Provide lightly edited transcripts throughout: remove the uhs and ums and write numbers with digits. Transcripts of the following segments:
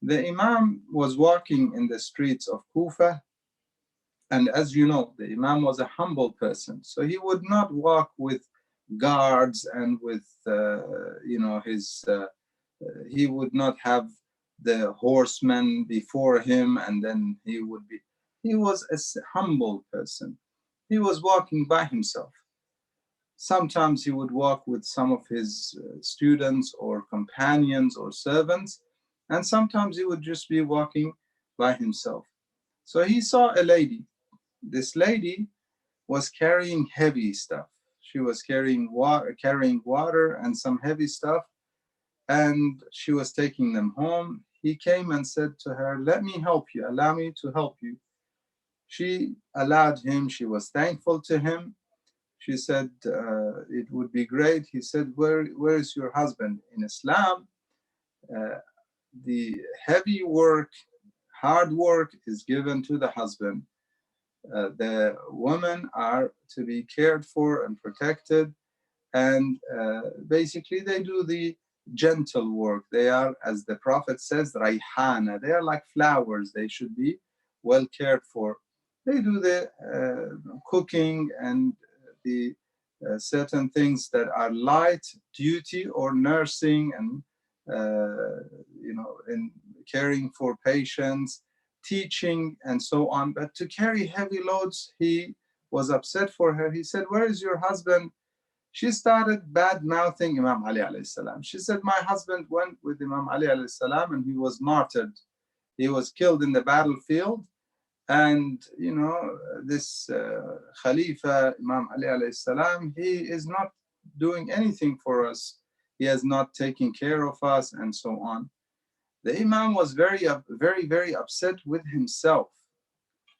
The Imam was walking in the streets of Kufa, and as you know, the Imam was a humble person, so he would not walk with guards and with his he would not have the horsemen before him, and then he was a humble person. He was walking by himself. Sometimes he would walk with some of his students or companions or servants, and sometimes he would just be walking by himself. So he saw a lady. This lady was carrying heavy stuff. She was carrying water and some heavy stuff, and she was taking them home. He came and said to her, "Let me help you. Allow me to help you." She allowed him. She was thankful to him. She said, "It would be great." He said, where is your husband? In Islam, uh, the heavy work, hard work is given to the husband. The women are to be cared for and protected, and basically they do the gentle work. They are, as the Prophet says, rayhana. They are like flowers. They should be well cared for. They do the cooking and the certain things that are light duty or nursing, and in caring for patients, teaching, and so on. But to carry heavy loads, he was upset for her. He said, "Where is your husband?" She started bad mouthing Imam Ali alayhi salam. She said, "My husband went with Imam Ali alayhi salam and he was martyred. He was killed in the battlefield. And this Khalifa Imam Ali alayhi salam, he is not doing anything for us. He has not taken care of us," and so on. The Imam was very, very upset with himself.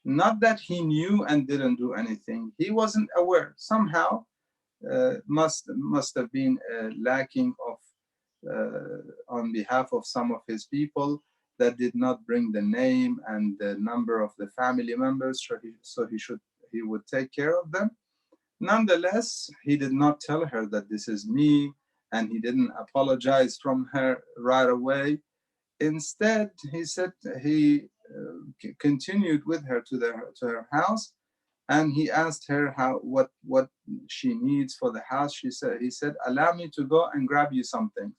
Not that he knew and didn't do anything. He wasn't aware. Somehow must have been lacking of on behalf of some of his people, that did not bring the name and the number of the family members, he would take care of them. Nonetheless, he did not tell her that this is me, and he didn't apologize from her right away. Instead, he said he continued with her to her house, and he asked her what she needs for the house. He said, "Allow me to go and grab you something."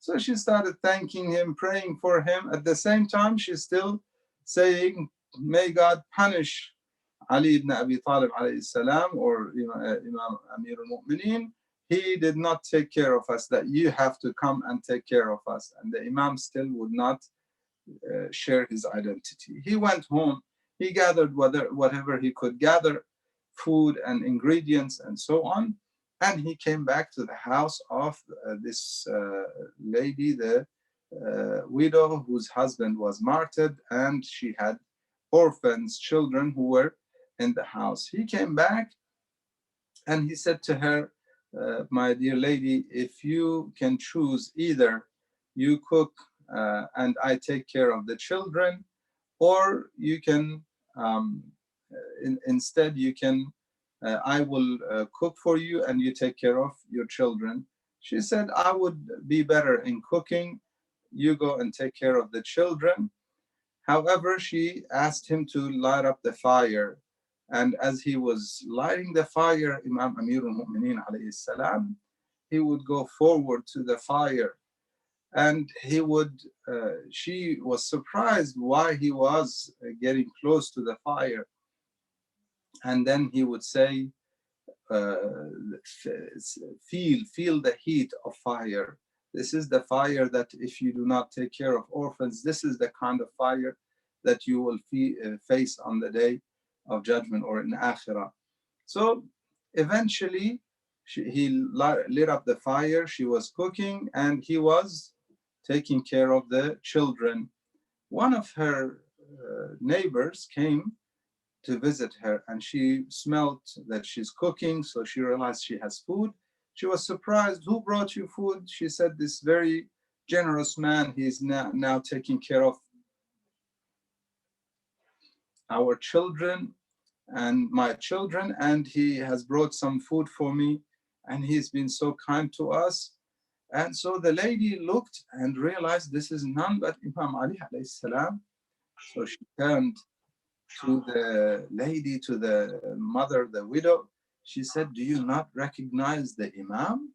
So she started thanking him, praying for him. At the same time, she's still saying, "May God punish Ali ibn Abi Talib alayhi salam, or Imam Amir al-Mu'mineen. He did not take care of us, that you have to come and take care of us." And the Imam still would not share his identity. He went home. He gathered whatever he could gather, food and ingredients and so on. And he came back to the house of this lady, the widow whose husband was martyred, and she had orphans, children who were in the house. He came back and he said to her, "My dear lady, if you can choose, either you cook and I take care of the children, or you can instead you can I will cook for you and you take care of your children." She said, "I would be better in cooking. You go and take care of the children." However, she asked him to light up the fire. And as he was lighting the fire, Imam Amir al-Mu'mineen alayhi salam, he would go forward to the fire, and she was surprised why he was getting close to the fire. And then he would say, uh, feel the heat of fire. This is the fire that if you do not take care of orphans, this is the kind of fire that you will face on the day of judgment, or in akhirah. So eventually he lit up the fire. She was cooking and he was taking care of the children. One of her neighbors came to visit her, and she smelled that she's cooking, so she realized she has food. She was surprised. "Who brought you food?" She said, "This very generous man. He's now taking care of our children and my children, and he has brought some food for me, and he's been so kind to us." And so the lady looked and realized this is none but Imam Ali alayhi salam. So she turned to the lady, to the mother, the widow. She said, do you not recognize the Imam?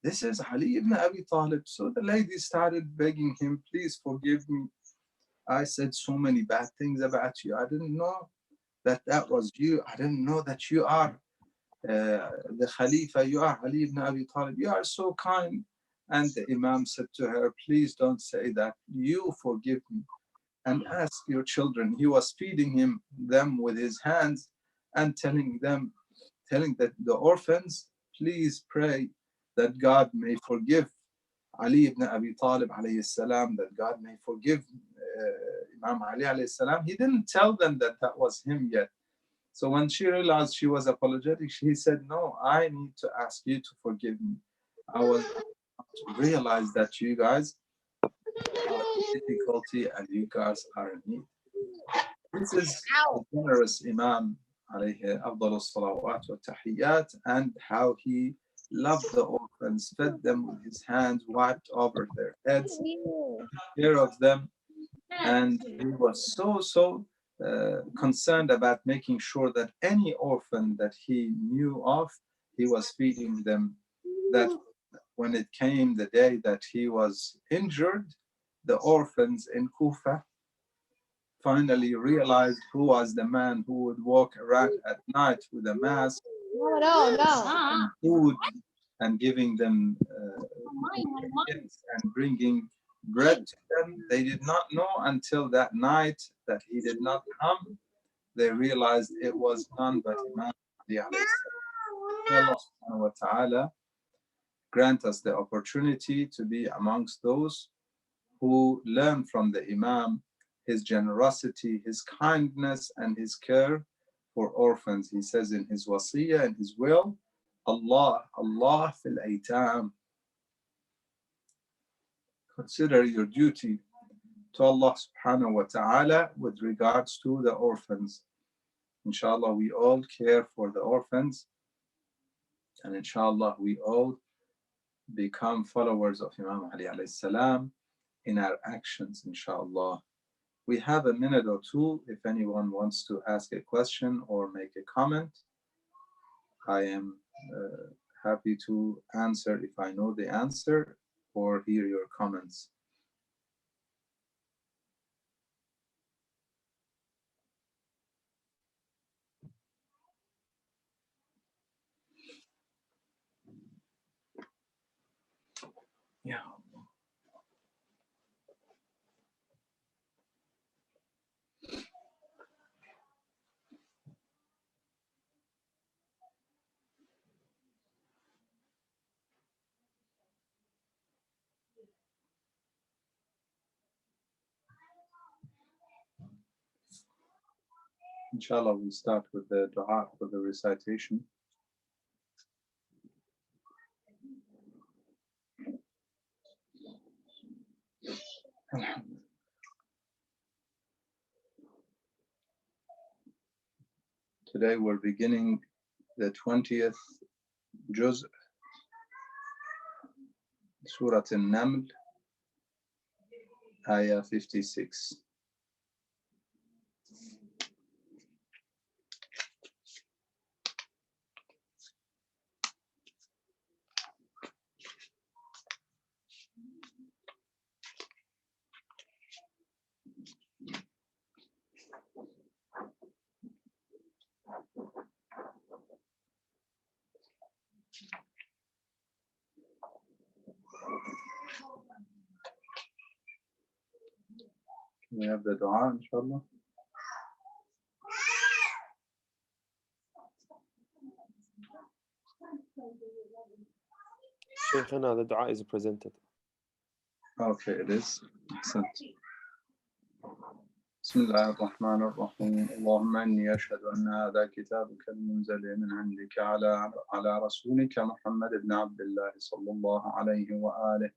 This is Ali ibn Abi Talib. So the lady started begging him, please forgive me. I said so many bad things about you. I didn't know that that was you. I didn't know that you are the Khalifa. You are Ali ibn Abi Talib. You are so kind. And the Imam said to her, please don't say that. You forgive me and ask your children. He was feeding them with his hands and telling that the orphans, please pray that God may forgive Ali ibn Abi Talib alayhi salam, that God may forgive Imam Ali alayhi salam. He didn't tell them that that was him yet. So when she realized she was apologetic, she said, no, I need to ask you to forgive me. I was to realize that you guys are in difficulty and you guys are in need. This is the generous Imam alayhi afdal salawat wa tahiyyat, and how he loved the orphans, fed them with his hands, wiped over their heads, took care of them, and he was so concerned about making sure that any orphan that he knew of, he was feeding them. That when it came the day that he was injured, the orphans in Kufa finally realized who was the man who would walk around at night with a mask and food and giving them gifts and bringing bread to them. They did not know until that night that he did not come. They realized it was none but Imam Ali alayhi salam. May Allah subhanahu wa ta'ala grant us the opportunity to be amongst those who learn from the Imam his generosity, his kindness, and his care for orphans. He says in his wasiyah, in his will, Allah fil aitam. Consider your duty to Allah subhanahu wa ta'ala with regards to the orphans. Inshallah, we all care for the orphans, and inshallah, we all become followers of Imam Ali alayhi salam in our actions, inshallah. We have a minute or two if anyone wants to ask a question or make a comment. I am happy to answer if I know the answer or hear your comments. Yeah. Inshallah, we'll start with the dua for the recitation. Today we're beginning the 20th juz, Surah An-Naml, Ayah 56. We have the dua, inshallah. Shaykhana, the dua is presented. Okay, it is. Excellent. بسم الله الرحمن الرحيم اللهم إني أشهد أن هذا كتابك المنزل من عندك على رسولك محمد بن عبد الله صلى الله عليه وآله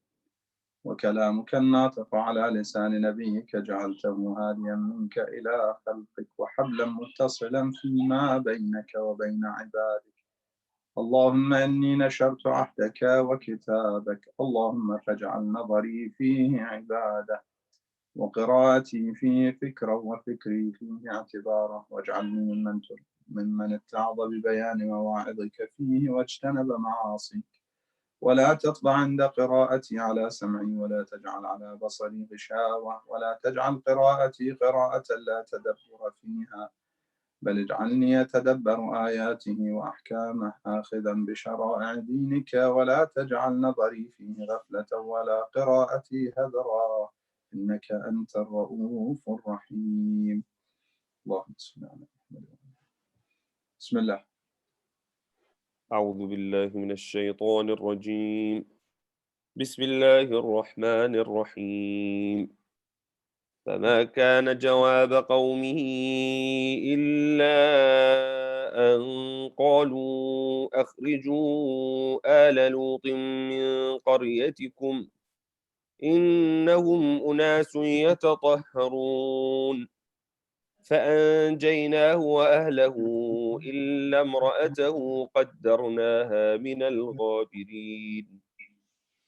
وكلامك الناطق على لسان نبيك جعلته هاديا منك إلى خلقك وحبلا متصلا فيما بينك وبين عبادك اللهم إني نشرت عهدك وكتابك، اللهم فاجعل نظري فيه عبادة، وقراءتي فيه فكرا، وفكري فيه اعتبارا، واجعلني ممن اتعظ ببيان مواعظك فيه واجتنب معاصيك، ولا تطبع عند قراءتي على سمعي، ولا تجعل على بصري غشاوة، ولا تجعل قراءتي قراءة لا تدبر فيها، بل اجعلني أتدبر آياته وأحكامه آخذا بشرائع دينك، ولا تجعل نظري فيه غفلة ولا قراءتي هدرا، إنك أنت الرؤوف الرحيم. اللهم صل على محمد. بسم الله. أعوذ بالله من الشيطان الرجيم. بسم الله الرحمن الرحيم. فما كان جواب قومه إلا أن قالوا أخرجوا آل لوط من قريتكم إنهم أناس يتطهرون. فأنجيناه وأهله إلا امرأته قدرناها من الغابرين.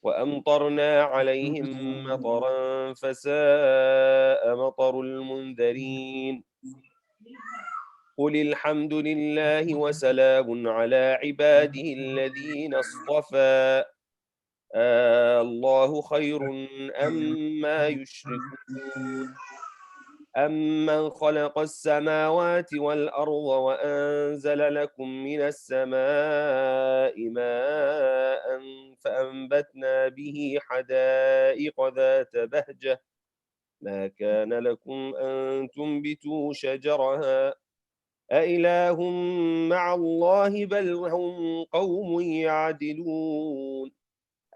وأمطرنا عليهم مطرا فساء مطر المنذرين. قل الحمد لله وسلام على عباده الذين اصطفى. الله خير أما يشركون. أمن خلق السماوات والأرض وأنزل لكم من السماء ماء فأنبتنا به حدائق ذات بهجة ما كان لكم أن تنبتوا شجرها أإله مع الله بل هم قوم يعدلون.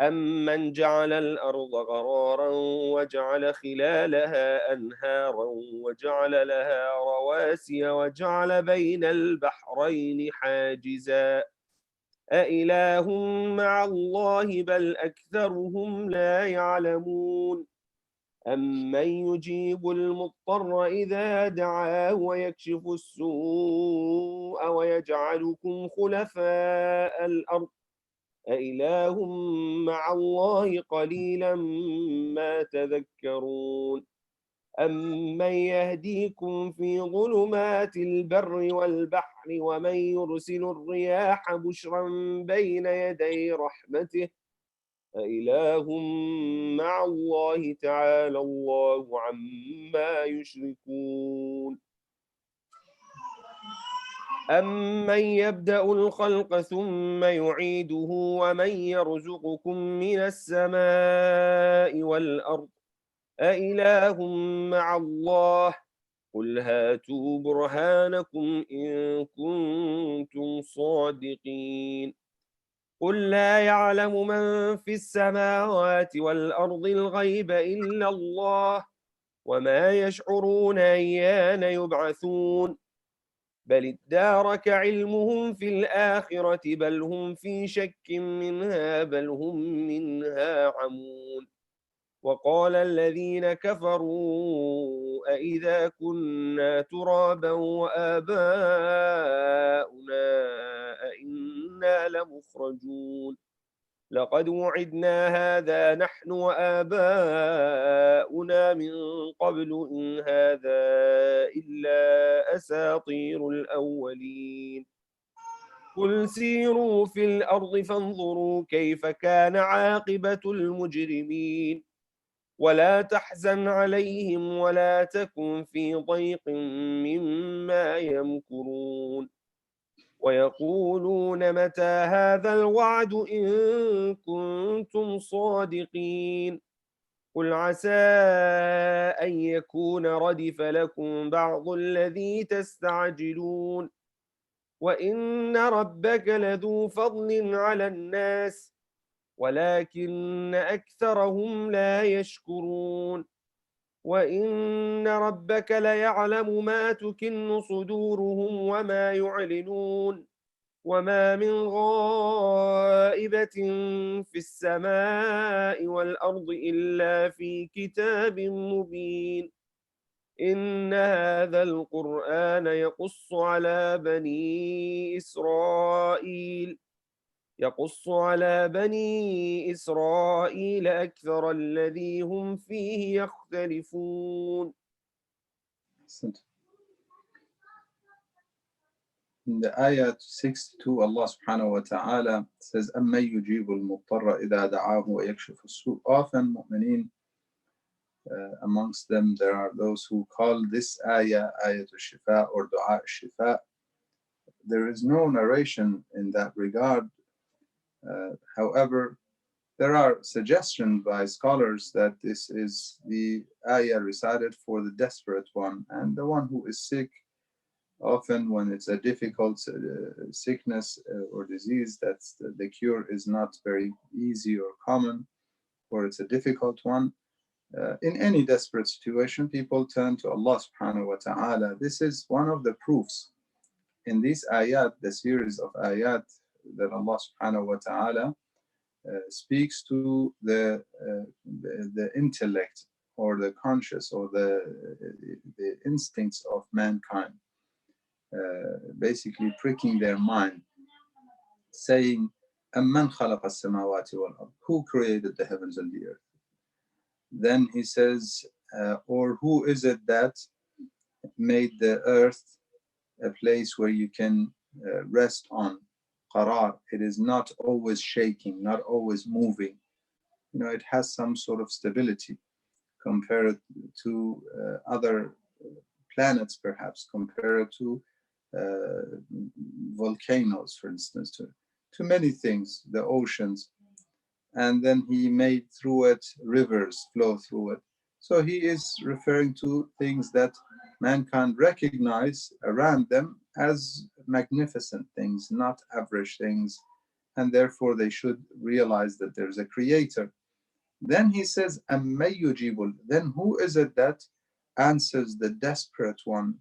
أمن جعل الأرض قرارا وجعل خلالها أنهارا وجعل لها رواسي وجعل بين البحرين حاجزا أإله مع الله بل أكثرهم لا يعلمون. أمن يجيب المضطر إذا دعاه ويكشف السوء ويجعلكم خلفاء الأرض أإله مع الله قليلا ما تذكرون. أمن يهديكم في ظلمات البر والبحر ومن يرسل الرياح بشرا بين يدي رحمته أإله مع الله تعالى الله عما يشركون. أمن يبدأ الخلق ثم يعيده ومن يرزقكم من السماء والأرض أإله مع الله قل هاتوا برهانكم إن كنتم صادقين. قل لا يعلم من في السماوات والأرض الغيب إلا الله وما يشعرون أيان يبعثون. بل ادارك علمهم في الآخرة بل هم في شك منها بل هم منها عمون. وقال الذين كفروا أإذا كنا ترابا وآباؤنا أإنا لمخرجون. لقد وعدنا هذا نحن وآباؤنا من قبل إن هذا إلا أساطير الأولين. قل سيروا في الأرض فانظروا كيف كان عاقبة المجرمين. ولا تحزن عليهم ولا تكن في ضيق مما يمكرون. ويقولون متى هذا الوعد إن كنتم صادقين. قل عسى أن يكون ردف لكم بعض الذي تستعجلون. وإن ربك لذو فضل على الناس ولكن أكثرهم لا يشكرون. وإن ربك ليعلم ما تكن صدورهم وما يعلنون. وما من غائبة في السماء والأرض إلا في كتاب مبين. إن هذا القرآن يقص على بني إسرائيل يقص على بني إسرائيل أكثر الذي هم فيه يختلفون. In the ayah 62, Allah subhanahu wa ta'ala says, أَمَّن يُجِيبُ الْمُضْطَرَّ إِذَا دَعَاهُ وَيَكْشِفُ السُّوءَ. Often, mu'mineen, amongst them, there are those who call this ayah ayat al-shifa or dua al-shifa. There is no narration in that regard. However, there are suggestions by scholars that this is the ayah recited for the desperate one and the one who is sick. Often, when it's a difficult sickness or disease, that's the cure is not very easy or common, or it's a difficult one. In any desperate situation, people turn to Allah subhanahu wa ta'ala. This is one of the proofs in these ayat, the series of ayat that Allah subhanahu wa ta'ala speaks to the intellect or the conscious or the instincts of mankind, basically pricking their mind, saying, أَمَّنْ خَلَقَ السَّمَاوَاتِ وَالْأَرْضِ, who created the heavens and the earth? Then he says, or who is it that made the earth a place where you can rest on? Qarar, it is not always shaking, not always moving. You know, it has some sort of stability compared to other planets, perhaps, compared to volcanoes, for instance, to many things, the oceans. And then he made through it rivers flow through it. So he is referring to things that mankind recognize around them as magnificent things, not average things, and therefore they should realize that there's a creator. Then he says, أَمَّن يُجِيبُ, then who is it that answers the desperate one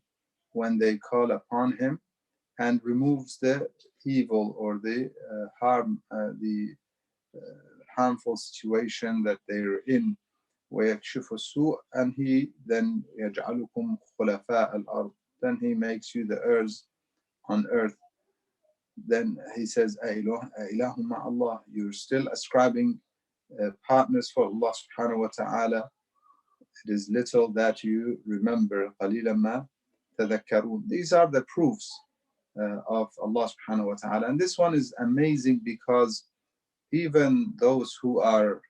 when they call upon him and removes the evil or the the harmful situation that they're in? وَيَكْشِفُ السُّوءَ, and he then يَجْعَلُكُمْ خُلَفَاءَ الْأَرْضِ, then he makes you the heirs on earth. Then he says, أَإِلَهُ مَعَ اللَّهِ, you're still ascribing partners for Allah subhanahu wa ta'ala. It is little that you remember. قَلِيلًا مَا تَذَكَّرُونَ. These are the proofs of Allah subhanahu wa ta'ala. And this one is amazing because even those who are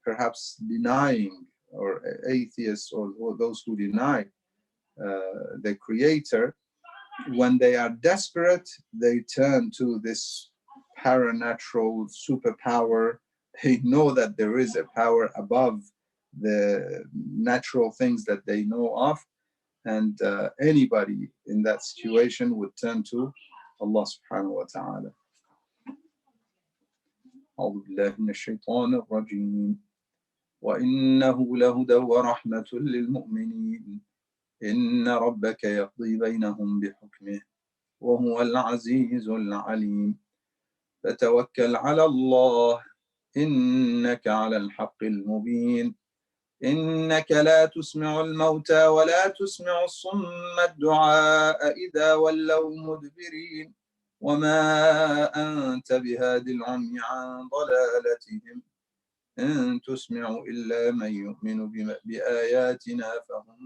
perhaps denying, or atheists, or those who deny the creator, when they are desperate, they turn to this paranatural superpower. They know that there is a power above the natural things that they know of, and anybody in that situation would turn to Allah subhanahu wa ta'ala. أعوذ بالله من الشيطان الرجيم. وإنه لهدى ورحمة للمؤمنين. إن ربك يقضي بينهم بحكمه وهو العزيز العليم. فتوكل على الله إنك على الحق المبين. إنك لا تسمع الموتى ولا تسمع الصم الدعاء إذا ولوا مدبرين وما أنت بهاد العمي عن ضلالتهم إن تسمع إلا من يؤمن بآياتنا فهم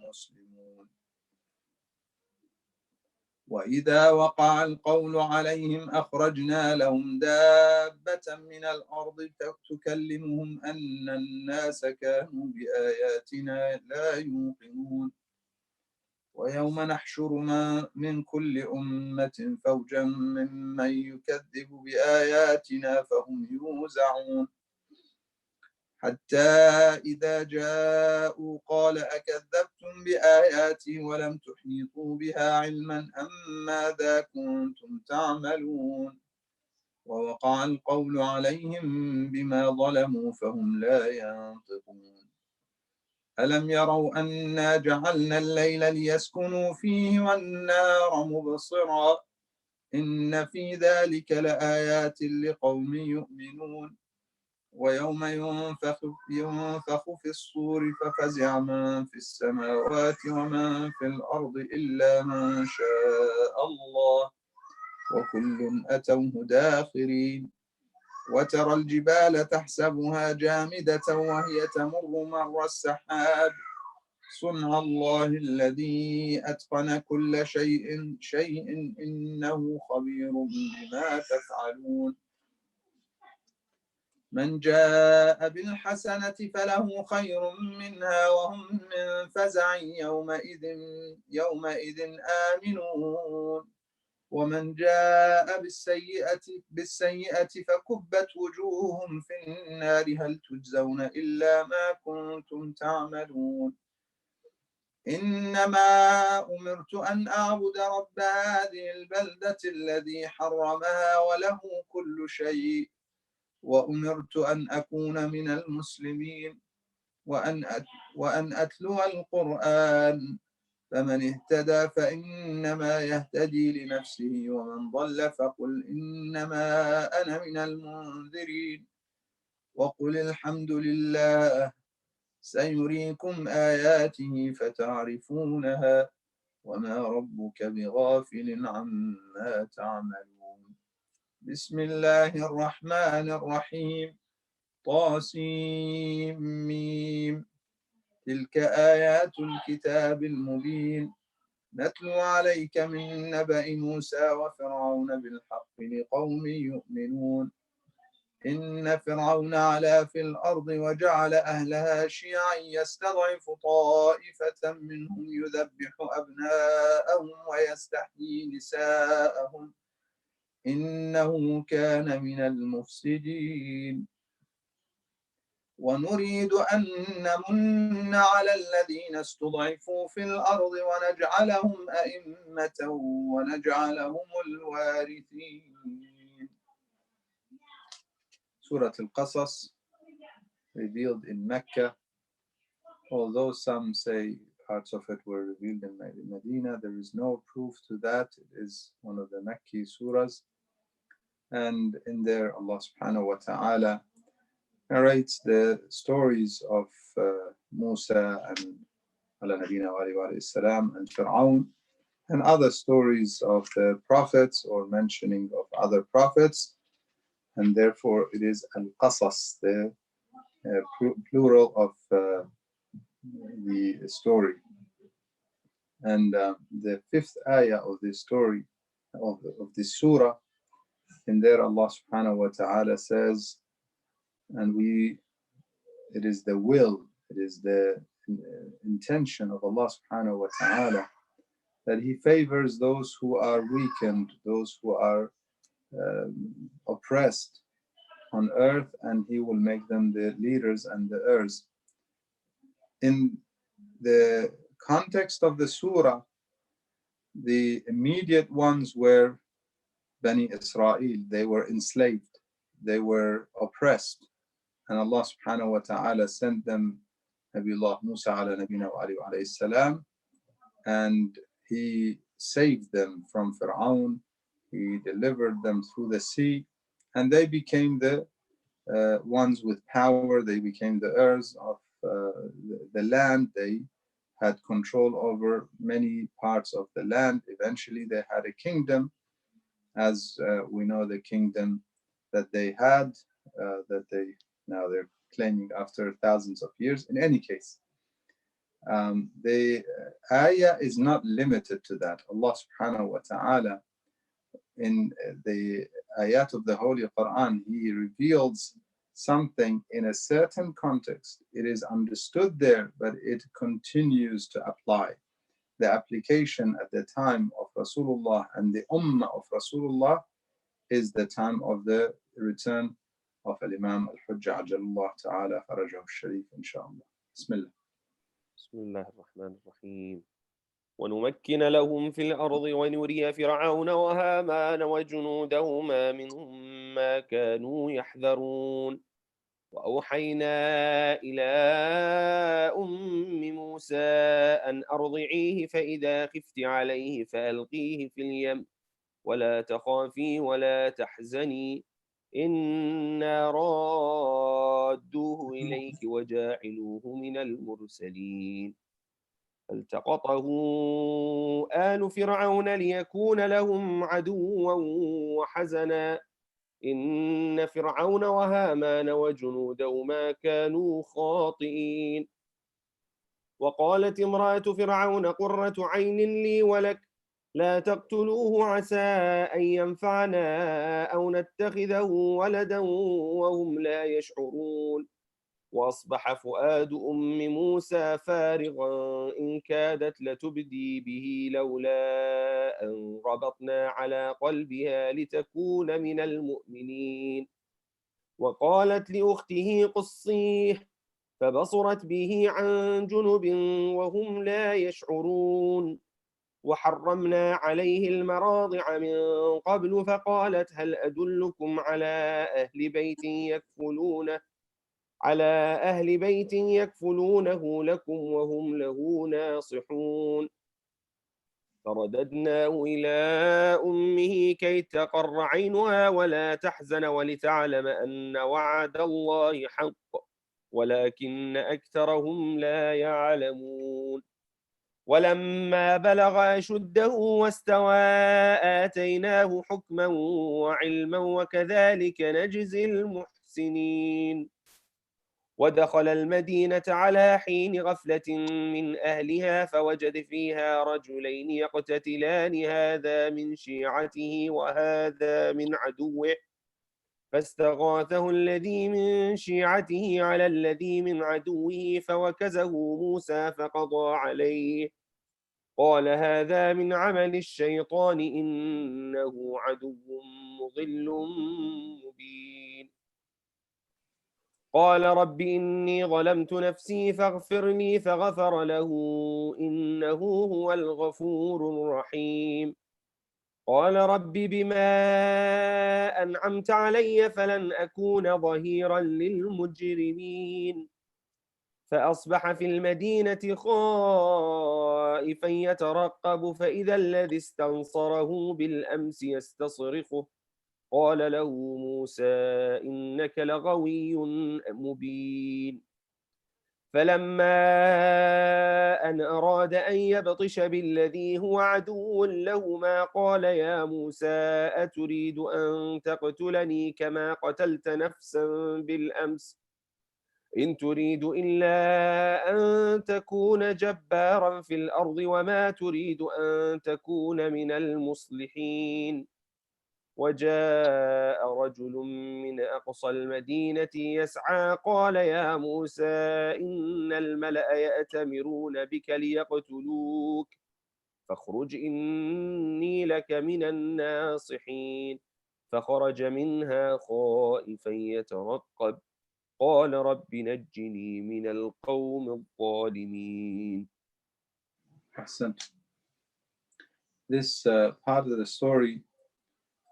مسلمون. وإذا وقع القول عليهم أخرجنا لهم دابة من الأرض تكلمهم أن الناس كانوا بآياتنا لا يوقنون. ويوم نحشر من كل أمة فوجا ممن يكذب بآياتنا فهم يوزعون. حتى إذا جاءوا قال أكذبتم بآياتي ولم تحيطوا بها علما أم ماذا كنتم تعملون. ووقع القول عليهم بما ظلموا فهم لا ينطقون. ألم يروا أنا جعلنا الليل ليسكنوا فيه والنهار مبصرا إن في ذلك لآيات لقوم يؤمنون. ويوم ينفخ في الصور ففزع من في السماوات ومن في الأرض إلا من شاء الله وكل أتوه داخرين وترى الجبال تحسبها جامدة وهي تمر مر السحاب صنع الله الذي أتقن كل شيء إنه خبير بما تفعلون من جاء بالحسنة فله خير منها وهم من فزع يومئذ آمنون ومن جاء بالسيئة فكبت وجوههم في النار هل تجزون إلا ما كنتم تعملون إنما أمرت أن أعبد رب هذه البلدة الذي حرمها وله كل شيء وأمرت أن أكون من المسلمين وأن أتلو القرآن فمن اهتدى فإنما يهتدي لنفسه ومن ضل فقل إنما أنا من المنذرين وقل الحمد لله سيريكم آياته فتعرفونها وما ربك بغافل عما تعملون بسم الله الرحمن الرحيم طاسيم تلك آيات الكتاب المبين نتلو عليك من نبأ موسى وفرعون بالحق لقوم يؤمنون إن فرعون علا في الأرض وجعل أهلها شيعا يستضعف طائفة منهم يذبح أبناءهم ويستحيي نساءهم إنه كان من المفسدين ونريد أن نمن على الذين استضعفوا في الأرض ونجعلهم أئمة ونجعلهم الوارثين. Surah Al-Qasas, revealed in Mecca. Although some say parts of it were revealed in Medina, there is no proof to that. It is one of the Mecca surahs. And in there, Allah subhanahu wa ta'ala narrates the stories of Musa and ala nabina wa alayhi salam and Fir'aun and other stories of the prophets or mentioning of other prophets. And therefore it is al-qasas, the plural of the story. And the fifth ayah of the story of this surah, in there Allah subhanahu wa ta'ala says, and it is the will, it is the intention of Allah subhanahu wa ta'ala that He favors those who are weakened, those who are oppressed on earth, and He will make them the leaders and the heirs. In the context of the surah, the immediate ones were Bani Israel. They were enslaved, they were oppressed, and Allah subhanahu wa ta'ala sent them Nabiullah Musa ala nabina wa alayhi salam, and He saved them from Fir'aun. He delivered them through the sea, and they became the ones with power. They became the heirs of the land. They had control over many parts of the land. Eventually, they had a kingdom, as we know the kingdom that they had, that they're claiming after thousands of years. In any case, the ayah is not limited to that. Allah subhanahu wa ta'ala, in the ayat of the Holy Quran, He reveals something in a certain context. It is understood there, but it continues to apply. The application at the time of Rasulullah and the Ummah of Rasulullah is the time of the return of Imam Al-Hujjah Ajalullah Ta'ala Farajahu Sharif, inshallah. Bismillah. بسم الله الرحمن الرحيم ونمكن لهم في الأرض ونري فرعون وهامان وجنودهما منهم ما كانوا يحذرون وأوحينا إلى أم موسى أن أرضعيه فإذا خفت عليه فألقيه في اليم ولا تخافي ولا تحزني إنا رادوه إليك وجاعلوه من المرسلين. فالتقطه آل فرعون ليكون لهم عدوا وحزنا إن فرعون وهامان وجنودهما كانوا خاطئين. وقالت امرأة فرعون قرة عين لي ولك لا تقتلوه عسى أن ينفعنا أو نتخذه ولدا وهم لا يشعرون. وأصبح فؤاد أم موسى فارغا إن كادت لتبدي به لولا أن ربطنا على قلبها لتكون من المؤمنين. وقالت لأخته قصيه فبصرت به عن جنب وهم لا يشعرون. وحرمنا عليه المراضع من قبل فقالت هل أدلكم على أهل بيت يكفلونه لكم وهم له ناصحون. فرددناه إلى أمه كي تقر عينها ولا تحزن ولتعلم أن وعد الله حق ولكن أكثرهم لا يعلمون. ولما بلغ أشده واستوى آتيناه حكما وعلما وكذلك نجزي المحسنين. ودخل المدينة على حين غفلة من أهلها فوجد فيها رجلين يقتتلان هذا من شيعته وهذا من عدوه فاستغاثه الذي من شيعته على الذي من عدوه فوكزه موسى فقضى عليه قال هذا من عمل الشيطان إنه عدو مضل مبين. قال رب إني ظلمت نفسي فاغفر لي فغفر له إنه هو الغفور الرحيم. قال رب بما أنعمت علي فلن أكون ظهيرا للمجرمين. فأصبح في المدينة خائفا يترقب فإذا الذي استنصره بالأمس يستصرخه قال له موسى إنك لغوي مبين. فلما أن أراد أن يبطش بالذي هو عدو لهما قال يا موسى أتريد أن تقتلني كما قتلت نفسا بالأمس إن تريد إلا أن تكون جبارا في الأرض وما تريد أن تكون من المصلحين. وجاء رجل من أقصى المدينة يسعى قال يا موسى إن الملأ يأتمرون بك ليقتلوك فاخرج إني لك من الناصحين. فخرج منها خائفا يترقب قال رب نجني من القوم الظالمين. Ahsant. This part of the story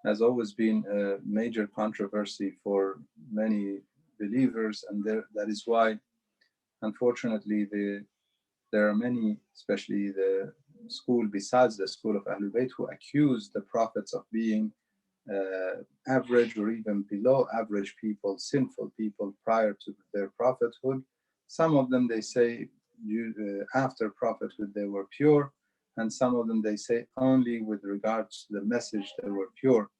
has always been a major controversy for many believers, and that is why, unfortunately, there are many, especially the school besides the school of Ahlul Bayt, who accuse the prophets of being average or even below average people, sinful people prior to their prophethood. Some of them they say after prophethood they were pure, and some of them they say only with regards to the message they were pure.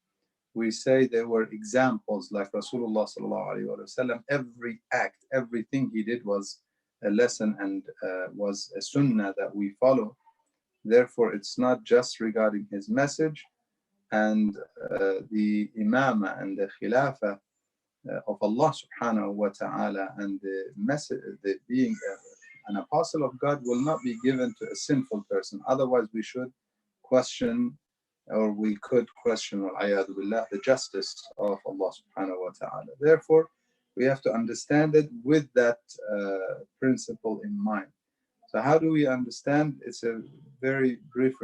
We say they were examples like Rasulullah sallallahu alaihi wasallam. Every act, everything he did was a lesson and was a sunnah that we follow. Therefore, it's not just regarding his message and the imama and the khilafah of Allah subhanahu wa ta'ala, and the message, the being an apostle of God will not be given to a sinful person. Otherwise, we should question, or we could question, billah, the justice of Allah subhanahu wa ta'ala. Therefore, we have to understand it with that principle in mind. So how do we understand? It's a very brief,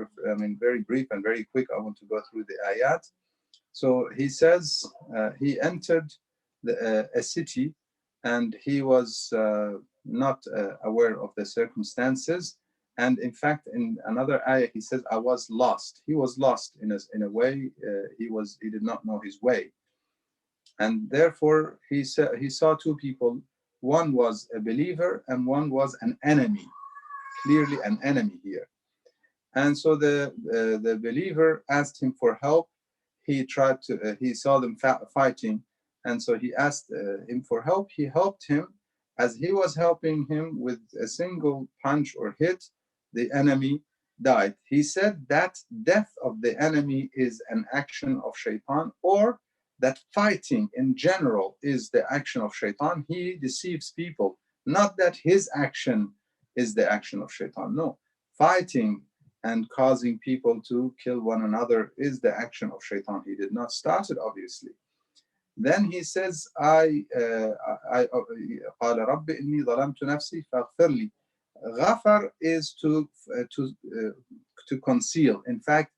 very brief and very quick. I want to go through the ayat. So he says he entered a city and he was not aware of the circumstances. And in fact, in another ayah, he says, I was lost. He was lost in a way. He did not know his way. And therefore, he saw two people. One was a believer and one was an enemy. clearly an enemy here. And so the believer asked him for help. He tried to, he saw them fighting, and so he asked him for help. He helped him. As he was helping him with a single punch or hit, the enemy died. He said that death of the enemy is an action of shaitan, or that fighting in general is the action of shaitan. He deceives people, not that his action is the action of shaitan. No, fighting and causing people to kill one another is the action of shaitan. He did not start it, obviously. Then he says, قال رب إني ظلمت نفسي فاغفر لي. Ghafar is to conceal. In fact,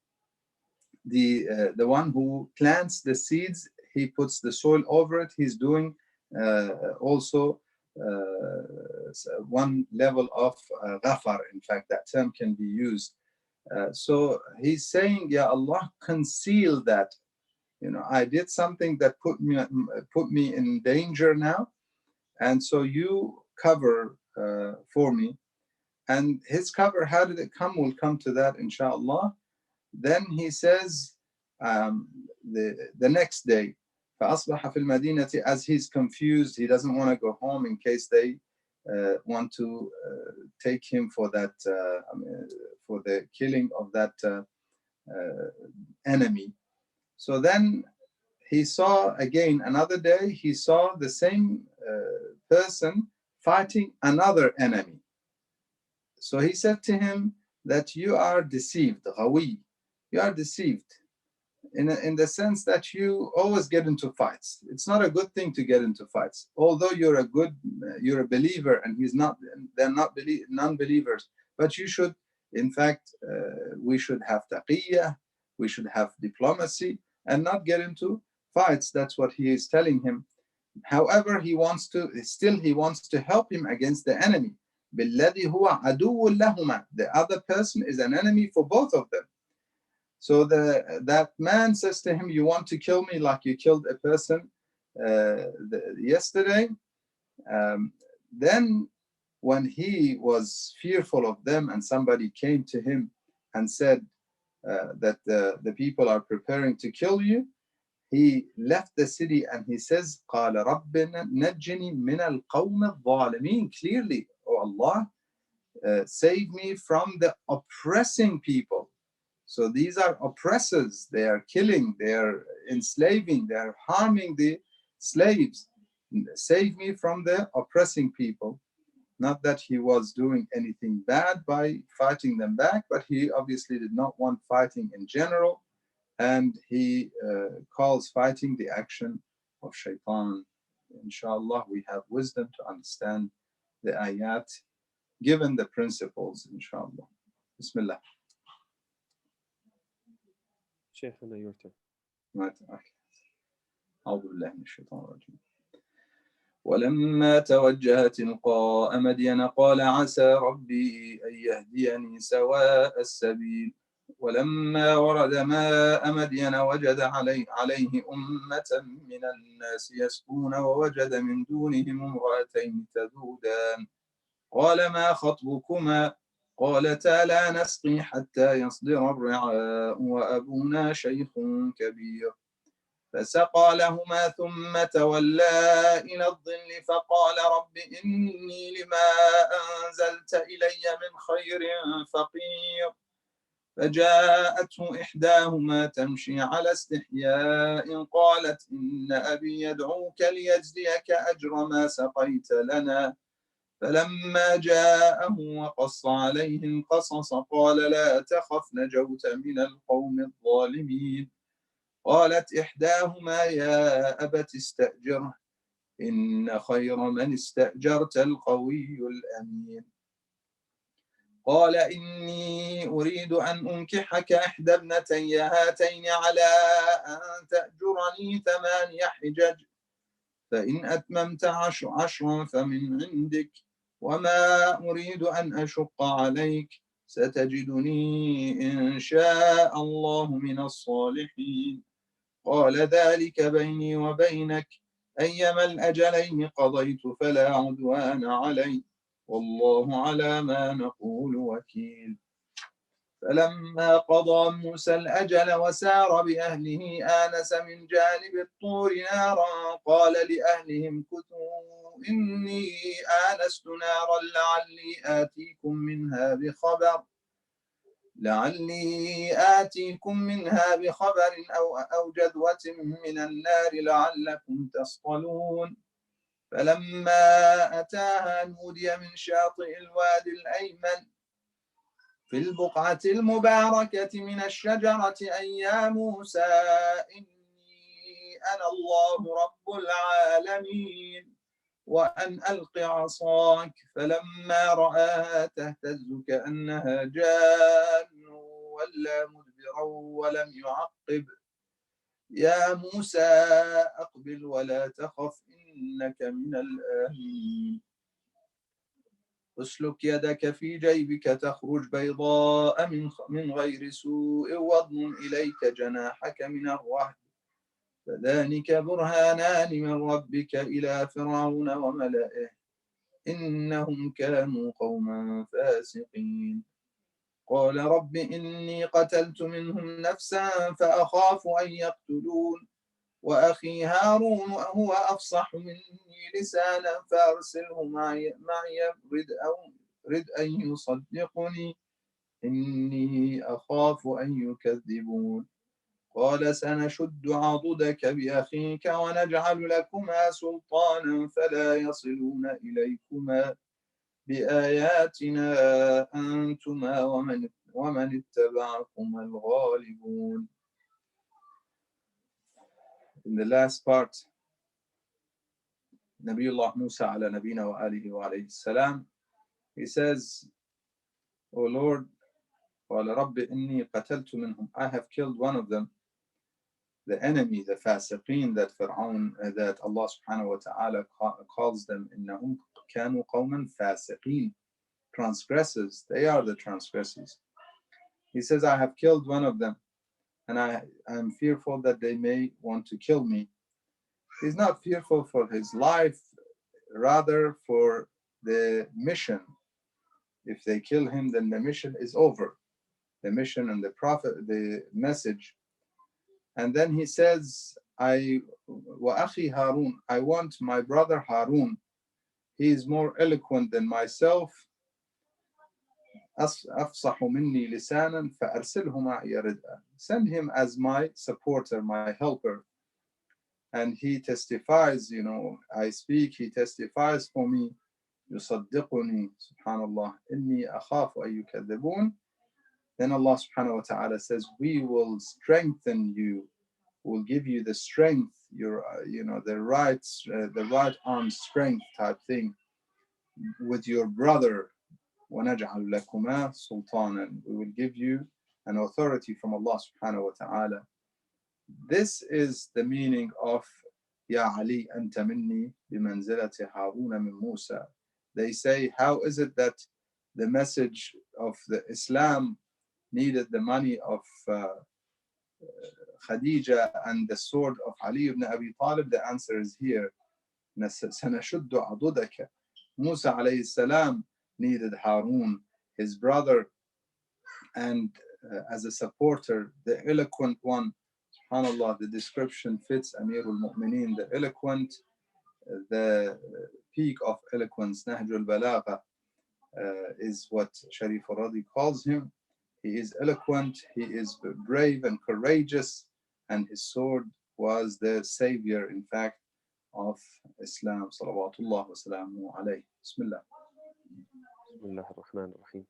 the one who plants the seeds, he puts the soil over it. He's doing also one level of ghafar. In fact, that term can be used. So he's saying, Ya Allah, conceal that. You know, I did something that put me in danger now, and so you cover for me. And his cover, how did it come? We'll come to that, inshallah. Then he says, the next day, فأصبح في المدينة, as he's confused, he doesn't want to go home in case they want to take him for that, for the killing of that enemy. So then he saw again another day, he saw the same person fighting another enemy. So he said to him that you are deceived, ghawi. You are deceived in the sense that you always get into fights. It's not a good thing to get into fights. Although you're a believer and they're not non-believers, but you should, in fact, we should have taqiyya, we should have diplomacy and not get into fights. That's what he is telling him. However, he wants to help him against the enemy. بِالَّذِي هُوَ عَدُوٌّ لَهُمَا. The other person is an enemy for both of them. So that man says to him, you want to kill me like you killed a person yesterday? Then when he was fearful of them and somebody came to him and said that the people are preparing to kill you, he left the city and he says, قَالَ رَبِّنَا نَجِّنِي مِنَ الْقَوْمِ الظَّالِمِينَ. Clearly, oh Allah, save me from the oppressing people. So these are oppressors. They are killing, they are enslaving, they are harming the slaves. Save me from the oppressing people. Not that he was doing anything bad by fighting them back, but he obviously did not want fighting in general. And he calls fighting the action of shaitan. Inshallah, we have wisdom to understand the ayat, given the principles, inshallah. Bismillah. شيخنا your turn. أعوذ بالله من الشيطان الرجيم. ولما توجه تلقاء مدين قال عسى ربي أن يهديني سواء السبيل. ولما ورد ماء مدين وجد عليه أمة من الناس يسقون ووجد من دونهم امرأتين تذودان قال ما خطبكما قالتا لا نسقي حتى يصدر الرعاء وأبونا شيخ كبير فسقى لهما ثم تولى إلى الظل فقال رب إني لما أنزلت إلي من خير فقير فجاءته إحداهما تمشي على استحياء قالت إن أبي يدعوك ليجزيك أجر ما سقيت لنا فلما جاءه وقص عليه القصص قال لا تخف نجوت من القوم الظالمين قالت إحداهما يا أبت استأجره إن خير من استأجرت القوي الأمين قال إني أريد أن أنكحك إحدى ابنتي هاتين على أن تأجرني 8 حجج فإن أتممت 10 فمن عندك وما أريد أن أشق عليك ستجدني إن شاء الله من الصالحين قال ذلك بيني وبينك أيما الأجلين قضيت فلا عدوان علي والله على ما نقول وكيل. فلما قضى موسى الأجل وسار بأهله آنس من جانب الطور نارا قال لأهلهم كثوا إني آنست نارا لعلي آتيكم منها بخبر أو جذوة من النار لعلكم تصطلون. فلما أتاها نودي من شاطئ الوادي الأيمن في البقعة المباركة من الشجرة أن يا موسى إني أنا الله رب العالمين وأن ألق عصاك. فلما رآها تهتز كأنها جان ولا مدبرا ولم يعقب يا موسى أقبل ولا تخف إنك من الآمنين. اسلك يدك في جيبك تخرج بيضاء من غير سوء واضم إليك جناحك من الرهب فذلك برهانان من ربك إلى فرعون وملئه إنهم كانوا قوما فاسقين. قال رب إني قتلت منهم نفسا فأخاف أن يقتلون وأخي هارون هو أفصح مني لسانا فأرسله معي رد أن يصدقني إني أخاف أن يكذبون. قال سنشد عضدك بأخيك ونجعل لكما سلطانا فلا يصلون إليكما بآياتنا أنتما ومن اتبعكما الغالبون. In the last part, Nabiullah Musa ala nabina wa alihi wa alayhi salam, he says, O Lord, قال رب إني قتلت منهم, I have killed one of them, the enemy, the fasiqeen that Fir'aun, that Allah subhanahu wa ta'ala calls them, إنهم كانوا قوما فاسقين, transgressors, they are the transgressors. He says, I have killed one of them, and I am fearful that they may want to kill me. He's not fearful for his life, rather for the mission. If they kill him, then the mission is over. The mission and the prophet, the message. And then he says, وَأَخِي Harun, I want my brother Harun. He is more eloquent than myself. أفصح مني لسانا فأرسله معي ردءا. Send him as my supporter, my helper. And he testifies, I speak, he testifies for me. يصدقني سبحانallah إني أخاف أن يكذبون. Then Allah subhanahu wa ta'ala says, we will strengthen you, we'll give you the strength, the right arm strength type thing with your brother. وَنَجْعَلْ لَكُمَا سُلْطَانًا. We will give you an authority from Allah subhanahu wa ta'ala. This is the meaning of يَا عَلِي أَنْتَ مِنِّي بِمَنْزِلَةِ هَارُونَ مِنْ مُوسَى. They say, how is it that the message of the Islam needed the money of Khadija and the sword of Ali ibn Abi Talib? The answer is here. سَنَشُدُّ عَضُدَكَ. Musa alayhi salam needed Harun, his brother, and as a supporter, the eloquent one. SubhanAllah, the description fits Amirul Mu'mineen, the eloquent, the peak of eloquence. Nahjul Balagha is what Sharif al-Radi calls him. He is eloquent, he is brave and courageous, and his sword was the savior, in fact, of Islam. Salawatullah wa salamu alayhi. Bismillah. بسم الله الرحمن الرحيم.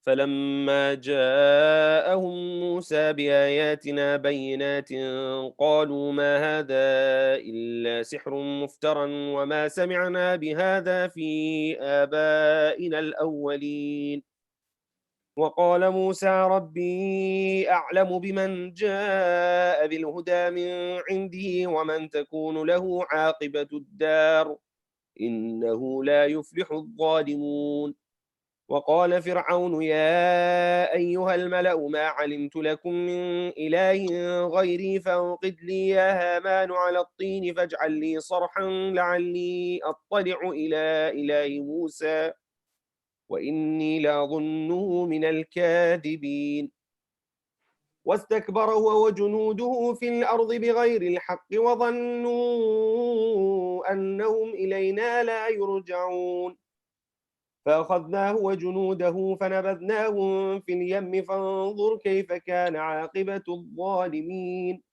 فلما جاءهم موسى بآياتنا بينات قالوا ما هذا إلا سحر مفترى وما سمعنا بهذا في آبائنا الأولين. وقال موسى ربي أعلم بمن جاء بالهدى من عنده ومن تكون له عاقبة الدار إنه لا يفلح الظالمون. وقال فرعون يا أيها الملأ ما علمت لكم من إله غيري فأوقد لي يا هامان على الطين فاجعل لي صرحا لعلي أطلع إلى إله موسى وإني لأظنه من الكاذبين. واستكبر هو وجنوده في الأرض بغير الحق وظنوا أنهم إلينا لا يرجعون. فأخذناه وجنوده فنبذناهم في اليم فانظر كيف كان عاقبة الظالمين.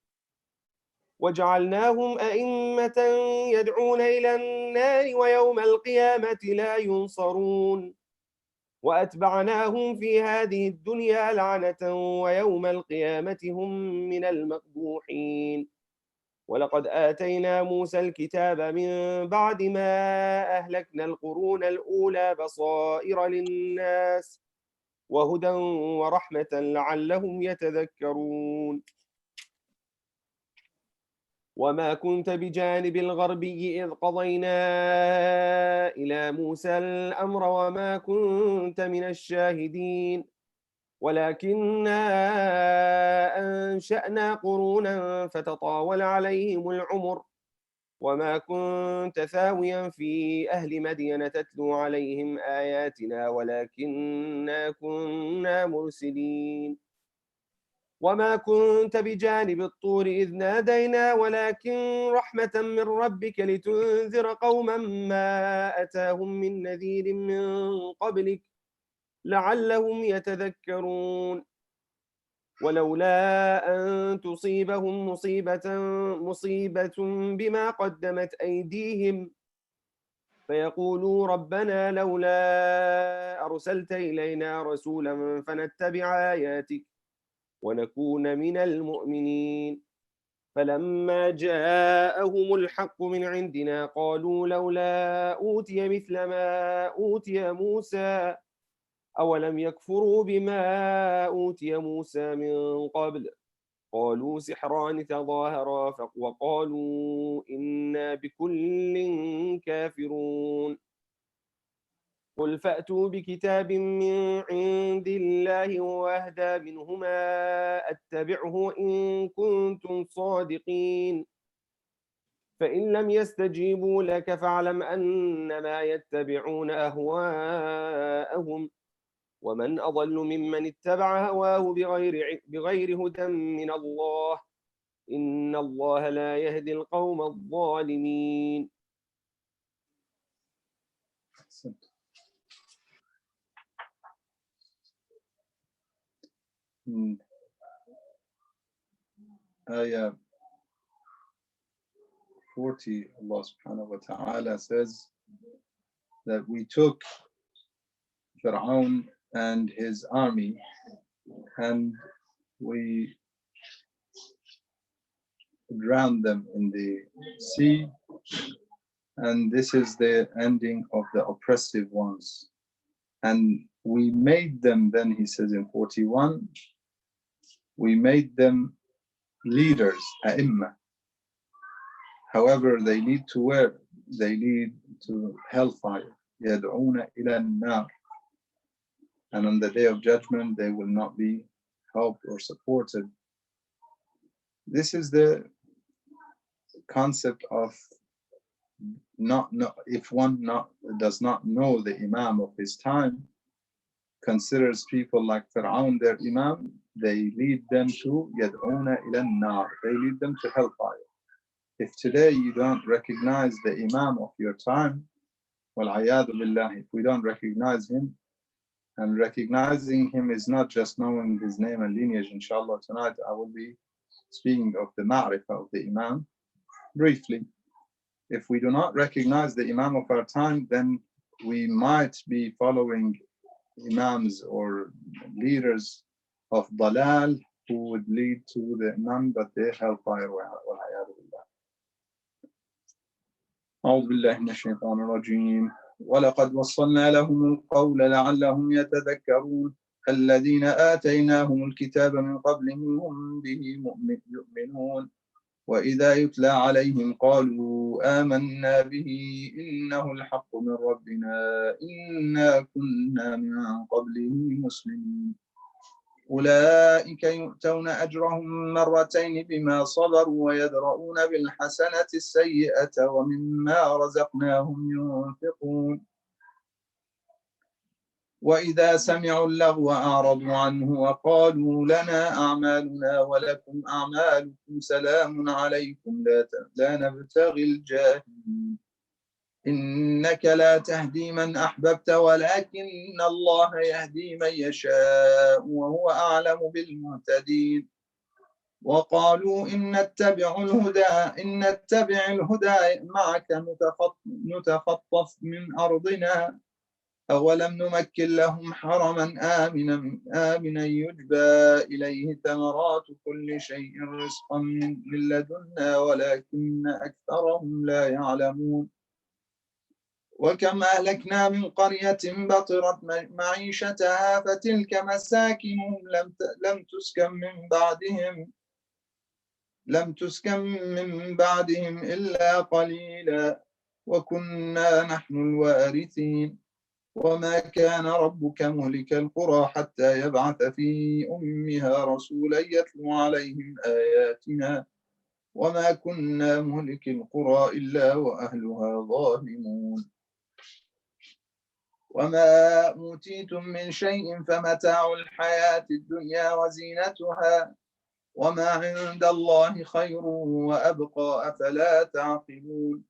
وجعلناهم أئمة يدعون إلى النار ويوم القيامة لا ينصرون. وأتبعناهم في هذه الدنيا لعنة ويوم القيامة هم من المقبوحين. ولقد آتينا موسى الكتاب من بعد ما أهلكنا القرون الأولى بصائر للناس وهدى ورحمة لعلهم يتذكرون. وما كنت بجانب الغربي إذ قضينا إلى موسى الأمر وما كنت من الشاهدين ولكننا أنشأنا قرونا فتطاول عليهم العمر وما كنت ثاويا في أهل مدين تتلو عليهم آياتنا ولكننا كنا مرسلين. وما كنت بجانب الطور إذ نادينا ولكن رحمة من ربك لتنذر قوما ما أتاهم من نذير من قبلك لعلهم يتذكرون. ولولا أن تصيبهم مصيبة بما قدمت أيديهم فيقولوا ربنا لولا أرسلت إلينا رسولا فنتبع آياتك ونكون من المؤمنين. فلما جاءهم الحق من عندنا قالوا لولا أوتي مثل ما أوتي موسى أولم يكفروا بما أوتي موسى من قبل قالوا سحران تظاهرا وقالوا إنا بكل كافرون. قل فأتوا بكتاب من عند الله وأهدى منهما أتبعه إن كنتم صادقين فإن لم يستجيبوا لك فاعلم أنما يتبعون أهواءهم ومن أضل ممن اتبع هواه بغير هدى من الله إن الله لا يهدي القوم الظالمين. Ayah 40, Allah subhanahu wa ta'ala says that we took Fir'aun and his army and we drowned them in the sea, and this is the ending of the oppressive ones. And we made them, then he says in 41, we made them leaders, a'imma. However, they lead to where? They lead to hellfire. يَدْعُونَ إِلَى النَّارِ. And on the day of judgment, they will not be helped or supported. This is the concept of if one does not know the Imam of his time, considers people like Fir'aun their Imam, they lead them to يَدْعُونَ إِلَى النَّارِ. They lead them to hellfire. If today you don't recognize the Imam of your time, وَالْعَيَاذُ بِاللَّهِ, if we don't recognize him, and recognizing him is not just knowing his name and lineage. Inshallah, tonight I will be speaking of the ma'rifah of the Imam briefly. If we do not recognize the Imam of our time, then we might be following Imams or leaders of dalal who would lead to the Imam, but their hellfire. أعوذ بالله من الشيطان الرجيم. ولقد وصلنا لهم القول لعلهم يتذكرون الذين آتيناهم الكتاب من قبلهم هم به يؤمنون وإذا يتلى عليهم قالوا آمنا به إنه الحق من ربنا إنا كنا من قبله مسلمين أولئك يؤتون أجرهم مرتين بما صبروا ويدرؤون بالحسنة السيئة ومما رزقناهم ينفقون. وإذا سمعوا اللغو أعرضوا عنه وقالوا لنا أعمالنا ولكم أعمالكم سلام عليكم لا نبتغي الجاهلين إنك لا تهدي من أحببت ولكن الله يهدي من يشاء وهو أعلم بالمهتدين وقالوا إن نتبع الهدى معك نتخطف من أرضنا أولم نمكن لهم حرما آمنا يجبى إليه ثمرات كل شيء رزقا من لدنا ولكن أكثرهم لا يعلمون وكم أهلكنا من قرية بطرت معيشتها فتلك مساكنهم لم تسكن من بعدهم إلا قليلا وكنا نحن الوارثين وما كان ربك مهلك القرى حتى يبعث في أمها رسولا يتلو عليهم آياتنا وما كنا مهلك القرى إلا وأهلها ظالمون وما أوتيتم من شيء فمتاع الحياة الدنيا وزينتها وما عند الله خير وأبقى أفلا تعقلون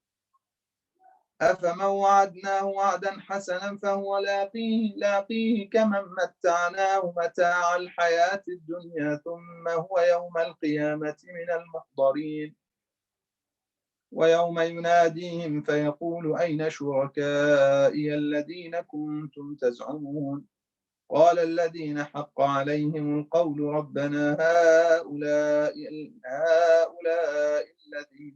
أفمن وعدناه وعدا حسنا فهو لاقيه كمن متعناه متاع الحياة الدنيا ثم هو يوم القيامة من المحضرين ويوم يناديهم فيقول أين شركائي الذين كنتم تزعمون قال الذين حق عليهم القول ربنا هؤلاء الذين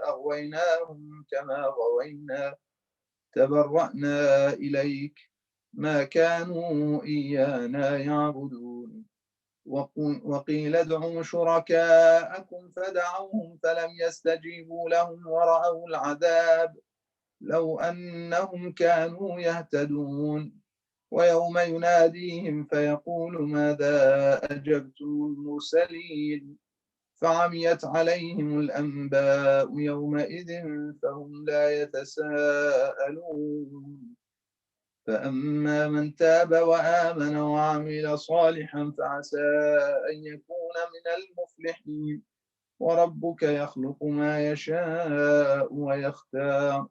أغويناهم كما غوينا تبرأنا إليك ما كانوا إيانا يعبدون وقيل ادعوا شركاءكم فدعوهم فلم يستجيبوا لهم ورأوا العذاب لو أنهم كانوا يهتدون ويوم يناديهم فيقول ماذا أجبتم المرسلين فعميت عليهم الأنباء يومئذ فهم لا يتساءلون فأما من تاب وآمن وعمل صالحا فعسى أن يكون من المفلحين وربك يخلق ما يشاء ويختار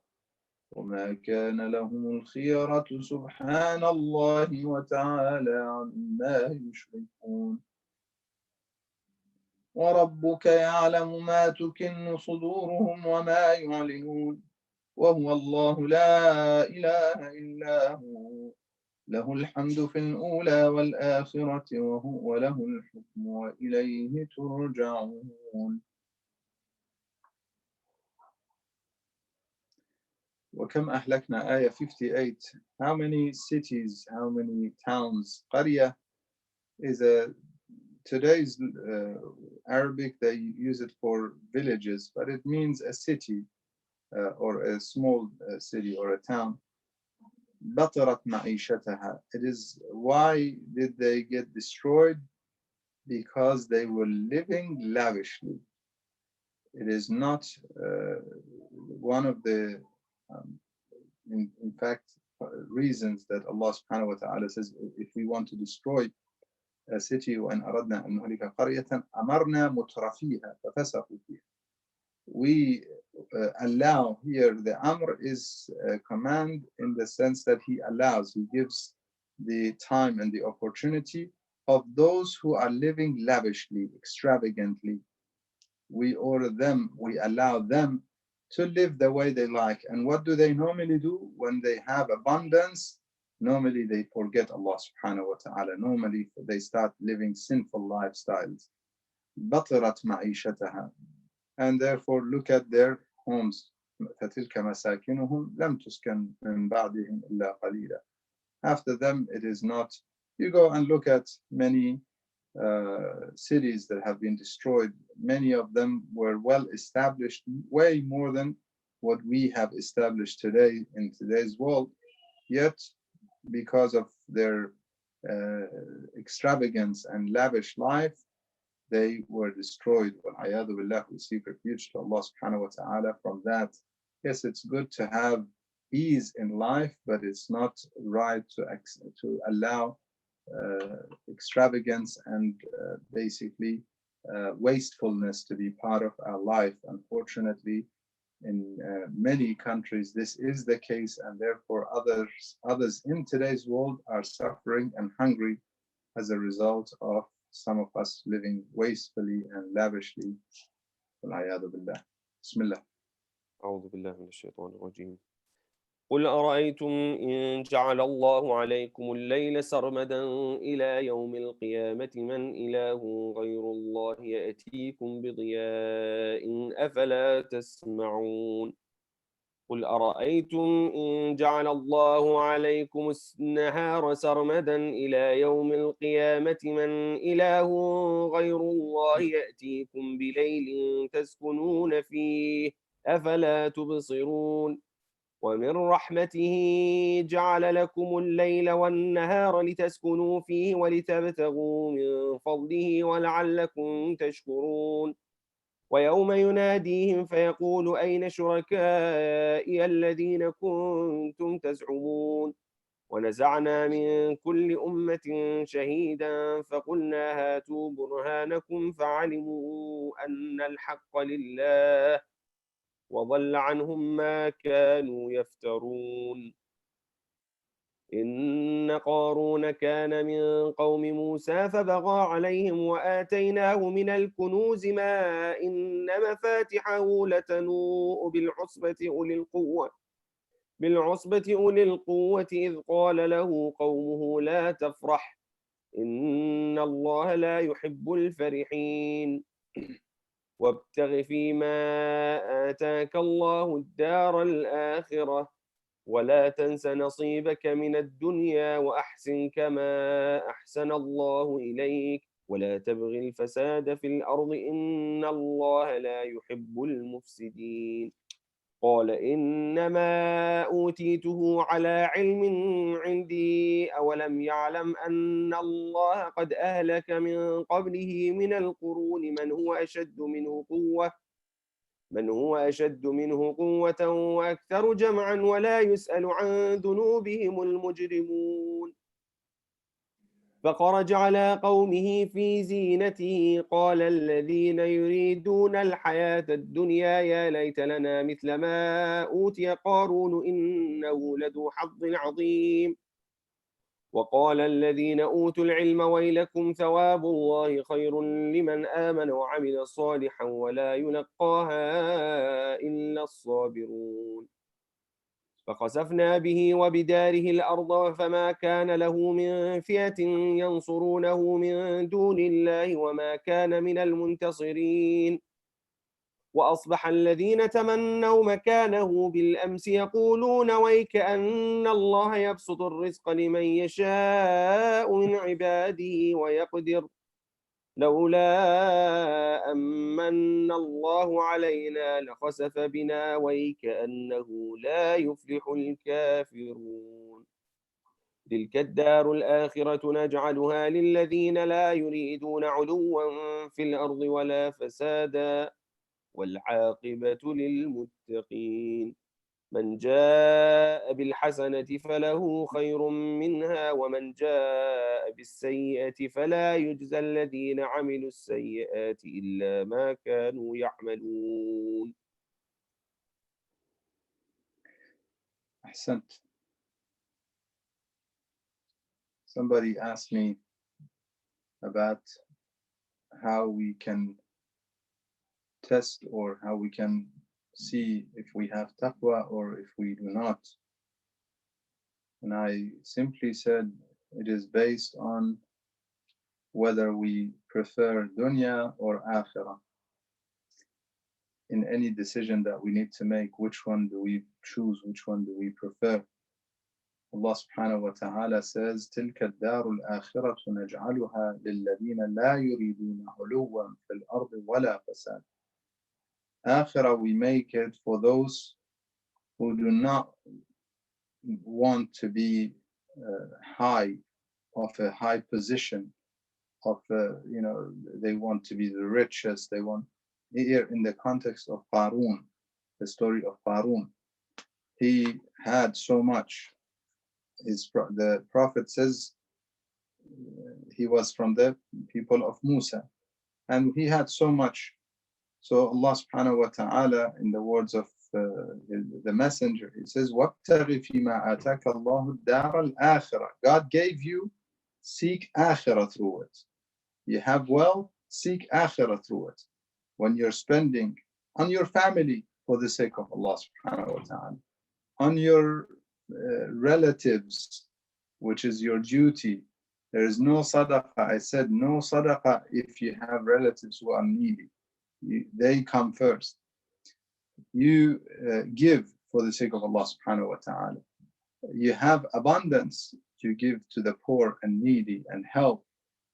وما كان لهم الخيرة سبحان الله وتعالى عما يشركون وربك يعلم ما تكن صدورهم وما يعلنون وهو الله لا إله إلا هو له الحمد في الأولى والآخرة وله الحكم وإليه ترجعون وكم أهلكنا آية 58 how many cities how many towns قرية is a today's Arabic they use it for villages but it means a city or a small city or a town بطرت معيشتها it is why did they get destroyed because they were living lavishly it is not one of the um, in fact reasons that Allah subhanahu wa ta'ala says if we want to destroy a city وأن أردنا أن نهلك قرية أمرنا مترفيها ففسقوا فيها we allow here the amr is a command in the sense that he allows he gives the time and the opportunity of those who are living lavishly extravagantly we order them we allow them to live the way they like and what do they normally do when they have abundance normally they forget Allah subhanahu wa ta'ala normally they start living sinful lifestyles بطرت معيشتها and therefore look at their homes فتلك مساكنهم لم تسكن من بعدهم إلا قليلا after them it is not you go and look at many cities that have been destroyed many of them were well established way more than what we have established today in today's world yet because of their extravagance and lavish life they were destroyed. We seek refuge to Allah subhanahu wa ta'ala from that. Yes, it's good to have ease in life, but it's not right to allow extravagance and basically wastefulness to be part of our life. Unfortunately, in many countries, this is the case, and therefore others in today's world are suffering and hungry as a result of some of us living wastefully and lavishly. والعياذ بالله. بسم الله. أعوذ بالله من الشيطان الرجيم. قل أرأيتم إن جعل الله عليكم الليل سرمدا إلى يوم القيامة من إله غير الله يأتيكم بضياء أفلا تسمعون. قل أرأيتم إن جعل الله عليكم النهار سرمدا إلى يوم القيامة من إله غير الله يأتيكم بليل تسكنون فيه أفلا تبصرون. ومن رحمته جعل لكم الليل والنهار لتسكنوا فيه ولتبتغوا من فضله ولعلكم تشكرون. ويوم يناديهم فيقول أين شركائي الذين كنتم تزعمون. ونزعنا من كل أمة شهيدا فقلنا هاتوا برهانكم فعلموا أن الحق لله وضل عنهم ما كانوا يفترون. إن قارون كان من قوم موسى فبغى عليهم وآتيناه من الكنوز ما إن مفاتحه لتنوء بالعصبة أولي القوة إذ قال له قومه لا تفرح إن الله لا يحب الفرحين. وابتغ فيما آتاك الله الدار الآخرة ولا تنس نصيبك من الدنيا وأحسن كما أحسن الله إليك ولا تبغ الفساد في الأرض إن الله لا يحب المفسدين. قال إنما أوتيته على علم عندي أولم يعلم أن الله قد أهلك من قبله من القرون من هو أشد منه قوة وأكثر جمعا ولا يسأل عن ذنوبهم المجرمون. فخرج على قومه في زينته قال الذين يريدون الحياة الدنيا يا ليت لنا مثل ما أوتي قارون إنه لذو حظ عظيم. وقال الذين أوتوا العلم ويلكم ثواب الله خير لمن آمن وعمل صالحا ولا يلقاها إلا الصابرون. فخسفنا به وبداره الأرض فما كان له من فئة ينصرونه من دون الله وما كان من المنتصرين. وأصبح الذين تمنوا مكانه بالأمس يقولون ويك أن الله يبسط الرزق لمن يشاء من عباده ويقدر لولا أمن الله علينا لخسف بنا ويكأنه لا يفلح الكافرون. تلك الدار الآخرة نجعلها للذين لا يريدون علوا في الأرض ولا فسادا والعاقبة للمتقين. من جاء بالحسنة فله خير منها ومن جاء بالسيئة فلا يجزى الذين عملوا السيئات إلا ما كانوا يعملون. أحسنت. Somebody asked me about how we can test or how we can see if we have taqwa or if we do not. And I simply said it is based on whether we prefer dunya or akhirah. In any decision that we need to make, which one do we choose, which one do we prefer? Allah subhanahu wa ta'ala says, تِلْكَ الدَّارُ الْآخِرَةُ نَجْعَلُهَا لِلَّذِينَ لَا يُرِيدُونَ عُلُوًّا فِي الْأَرْضِ وَلَا فَسَادًا. Akhirah, we make it for those who do not want to be high, of a high position, of they want to be the richest. They want, here in the context of Qarun, the story of Qarun, He had so much. The Prophet says he was from the people of Musa, and he had so much. So Allah subhanahu wa ta'ala, in the words of the messenger, he says, وَابْتَغِ فِي مَا آتَاكَ اللَّهُ الدَّارَ الْآخِرَةَ. God gave you, seek akhirah through it. You have wealth, seek akhirah through it. When you're spending on your family for the sake of Allah subhanahu wa ta'ala, on your relatives, which is your duty. There is no sadaqah. I said no sadaqah if you have relatives who are needy. They come first. You give for the sake of Allah subhanahu wa ta'ala. You have abundance. You give to the poor and needy and help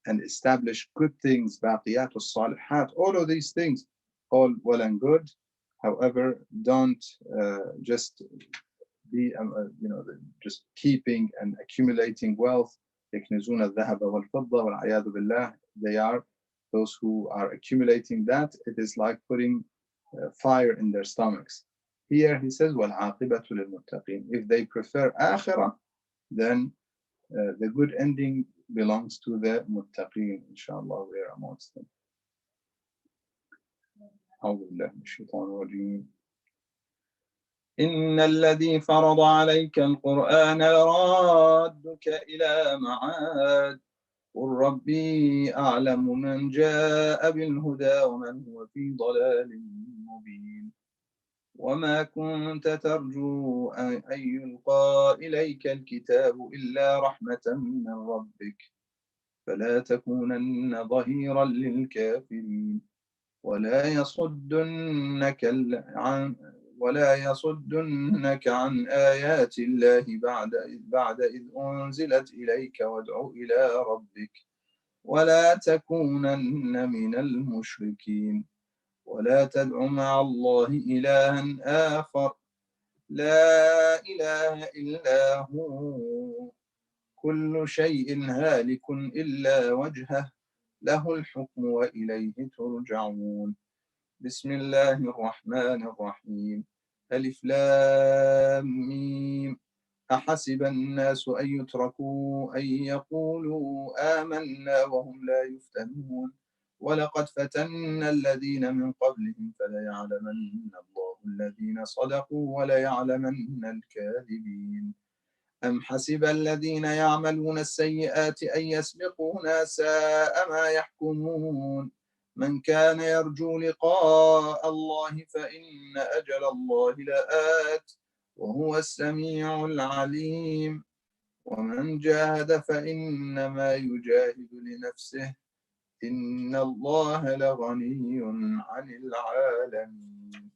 and establish good things, baqiyat salihat, all of these things, all well and good. However, don't just be, just keeping and accumulating wealth. يكنزون الذهب والفضة والعياذ بالله. They are those who are accumulating that. It is like putting fire in their stomachs. Here he says, وَالْعَاقِبَةُ لِلْمُتَّقِينَ. If they prefer akhirah, then the good ending belongs to the muttaqeen. Inshallah, we are amongst them. أعوذ بالله من الشيطان الرجيم. إن الذي فرض عليك القرآن لرادك إلى معاد قل ربي أعلم من جاء بالهدى ومن هو في ضلال مبين وما كنت ترجو أن يلقى إليك الكتاب إلا رحمة من ربك فلا تكونن ظهيرا للكافرين ولا يصدنك عن آيات الله بعد إذ أنزلت إليك وادع إلى ربك ولا تكونن من المشركين ولا تدع مع الله إلها آخر لا إله إلا هو كل شيء هالك إلا وجهه له الحكم وإليه ترجعون بسم الله الرحمن الرحيم ألف لام ميم أحسب الناس أن يتركوا أن يقولوا آمنا وهم لا يفتنون ولقد فتنا الذين من قبلهم فليعلمن الله الذين صدقوا وليعلمن الكاذبين أم حسب الذين يعملون السيئات أن يسبقونا ساء ما يحكمون من كان يرجو لقاء الله فإن أجل الله لآت وهو السميع العليم ومن جاهد فإنما يجاهد لنفسه إن الله لغني عن العالمين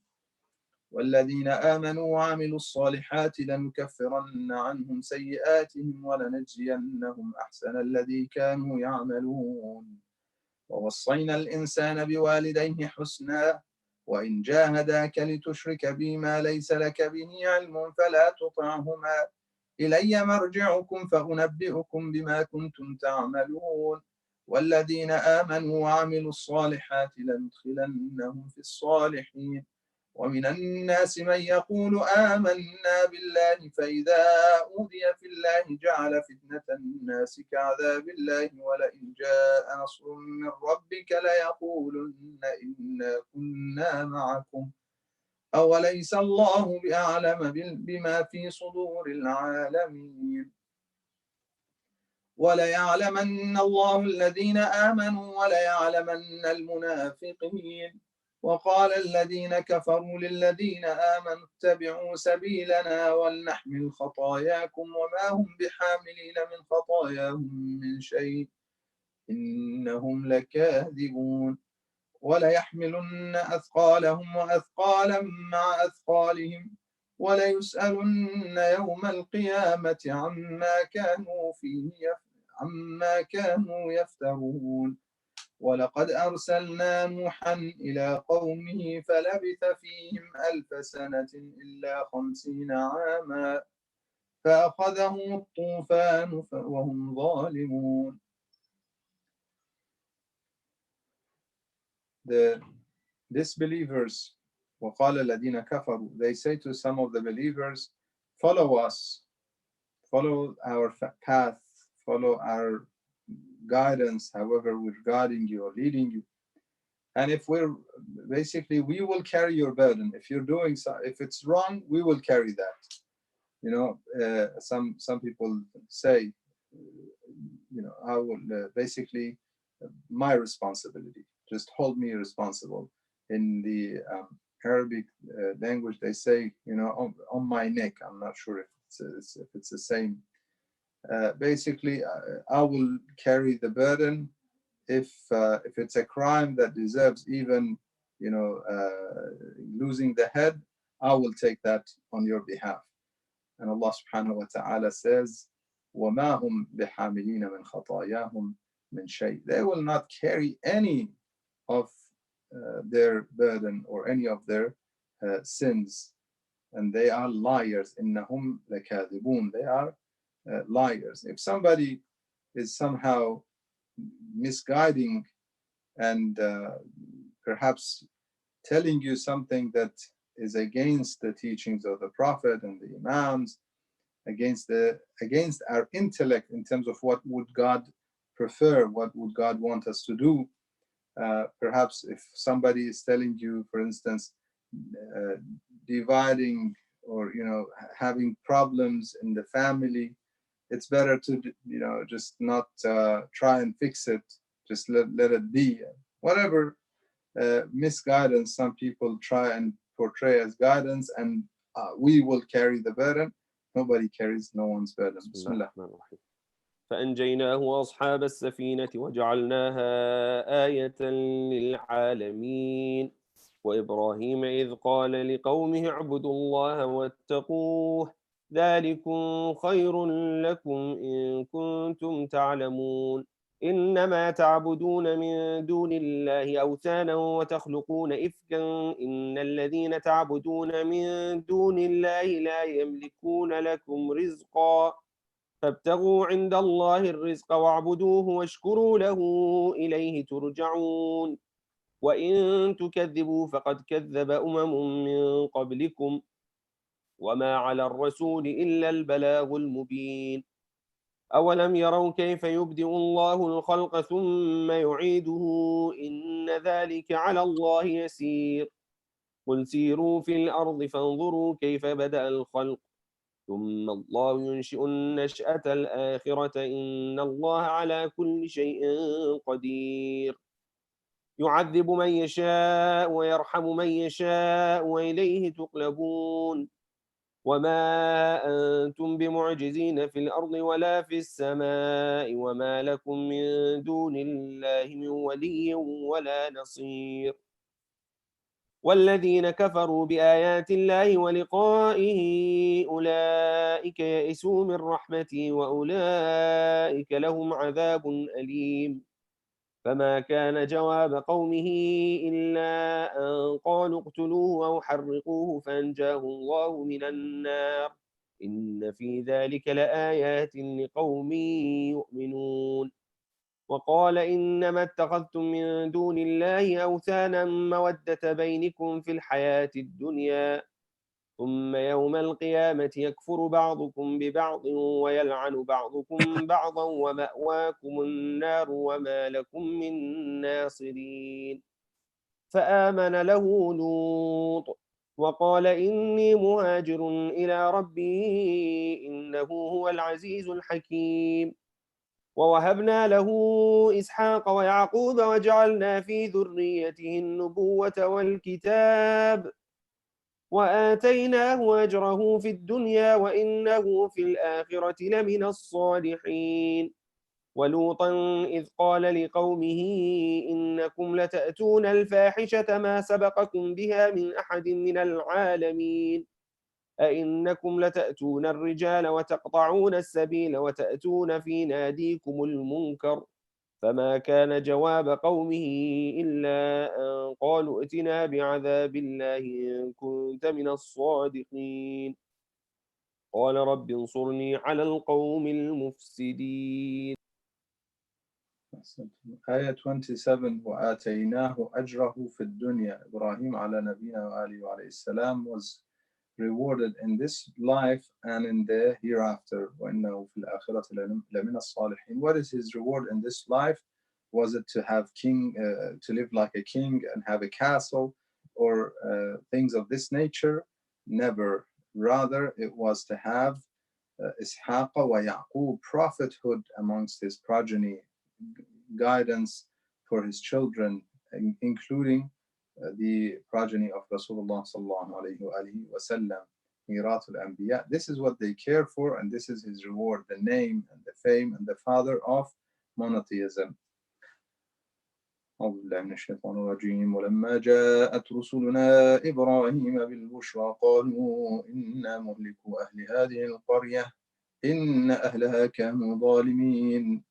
والذين آمنوا وعملوا الصالحات لنكفرن عنهم سيئاتهم ولنجزينهم أحسن الذي كانوا يعملون ووصينا الإنسان بوالديه حسنا وإن جاهداك لتشرك بي ما ليس لك به علم فلا تطعهما إلي مرجعكم فأنبئكم بما كنتم تعملون والذين آمنوا وعملوا الصالحات لندخلنهم في الصالحين ومن الناس من يقول آمنا بالله فإذا أوذي في الله جعل فتنة الناس كعذاب الله ولئن جاء نصر من ربك ليقولن إنا كنا معكم أوليس الله بأعلم بما في صدور العالمين وليعلمن الله الذين آمنوا وليعلمن المنافقين وقال الذين كفروا للذين آمنوا اتبعوا سبيلنا ولنحمل خطاياكم وما هم بحاملين من خطاياهم من شيء إنهم لكاذبون وليحملن أثقالهم وأثقالا مع أثقالهم وليسألن يوم القيامة عما كانوا يفترون ولقد أرسلنا نوحا إلى قومه فلبث فيهم 1000 سنة إلا 50 عاما فأخذهم الطوفان وهم ظالمون. The disbelievers وقال الذين كفروا, they say to some of the believers, follow us, follow our path, follow our guidance, however we're guiding you or leading you. And if we're basically, we will carry your burden. If you're doing so, if it's wrong, we will carry that. You know, some people say, I will basically my responsibility. Just hold me responsible. In the Arabic language, they say, on my neck. I'm not sure if it's the same. Basically, I will carry the burden if it's a crime that deserves even losing the head. I will take that on your behalf. And Allah subhanahu wa ta'ala says, وَمَا هُمْ بِحَامِلِينَ مِنْ خَطَايَاهُمْ مِنْ شَيْءٍ. They will not carry any of their burden or any of their sins. And they are liars. إِنَّهُمْ لَكَاذِبُونَ. They are liars. If somebody is somehow misguiding and perhaps telling you something that is against the teachings of the Prophet and the Imams, against our intellect in terms of what would God prefer, what would God want us to do. Perhaps if somebody is telling you, for instance, dividing or having problems in the family, it's better to just not try and fix it. Just let it be. Whatever misguidance some people try and portray as guidance, and we will carry the burden. Nobody carries no one's burden. بسم الله الرحمن الرحيم. فأنجيناه وأصحاب السفينة وجعلناها آية للعالمين وإبراهيم إذ قال لقومه اعبدوا الله واتقوه ذلكم خير لكم إن كنتم تعلمون إنما تعبدون من دون الله أوثانا وتخلقون إفكا إن الذين تعبدون من دون الله لا يملكون لكم رزقا فابتغوا عند الله الرزق واعبدوه واشكروا له إليه ترجعون وإن تكذبوا فقد كذب أمم من قبلكم وما على الرسول إلا البلاغ المبين أولم يروا كيف يبدئ الله الخلق ثم يعيده إن ذلك على الله يسير قل سيروا في الأرض فانظروا كيف بدأ الخلق ثم الله ينشئ النشأة الآخرة إن الله على كل شيء قدير يعذب من يشاء ويرحم من يشاء وإليه تقلبون وما أنتم بمعجزين في الأرض ولا في السماء وما لكم من دون الله من ولي ولا نصير والذين كفروا بآيات الله ولقائه أولئك يئسوا من رحمتي وأولئك لهم عذاب أليم فما كان جواب قومه إلا أن قالوا اقتلوه أو حرقوه فأنجاه الله من النار إن في ذلك لآيات لقوم يؤمنون وقال إنما اتخذتم من دون الله أوثانا مودة بينكم في الحياة الدنيا ثم يوم القيامة يكفر بعضكم ببعض ويلعن بعضكم بعضا ومأواكم النار وما لكم من ناصرين فآمن له لوط وقال إني مهاجر إلى ربي إنه هو العزيز الحكيم ووهبنا له إسحاق ويعقوب وجعلنا في ذريته النبوة والكتاب وآتيناه أجره في الدنيا وإنه في الآخرة لمن الصالحين ولوطا إذ قال لقومه إنكم لتأتون الفاحشة ما سبقكم بها من أحد من العالمين أئنكم لتأتون الرجال وتقطعون السبيل وتأتون في ناديكم المنكر فما كان جواب قومه إلا أن قالوا ائتنا بعذاب الله إن كنت من الصادقين قال رب انصرني على القوم المفسدين. آية 27 وآتيناه أجره في الدنيا. Ibrahim ala nabina wa alihi wa alayhi salam was rewarded in this life and in the hereafter. وَإِنَّهُ فِي الْآخِرَةِ لَمِنَ الصَّالِحِينَ. What is his reward in this life? Was it to have to live like a king and have a castle or things of this nature? Never. Rather, it was to have Ishaq wa Yaqub, prophethood amongst his progeny, guidance for his children, including the progeny of Rasulullah sallallahu alayhi wa sallam, Miratul Anbiya. This is what they care for, and this is his reward, the name and the fame and the father of monotheism. أعوذ بالله من الشيطان الرجيم ولما جاءت رسلنا إبراهيم بالبشرى قالوا إنا مهلكو أهل هذه القرية إن أهلها كانوا ظالمين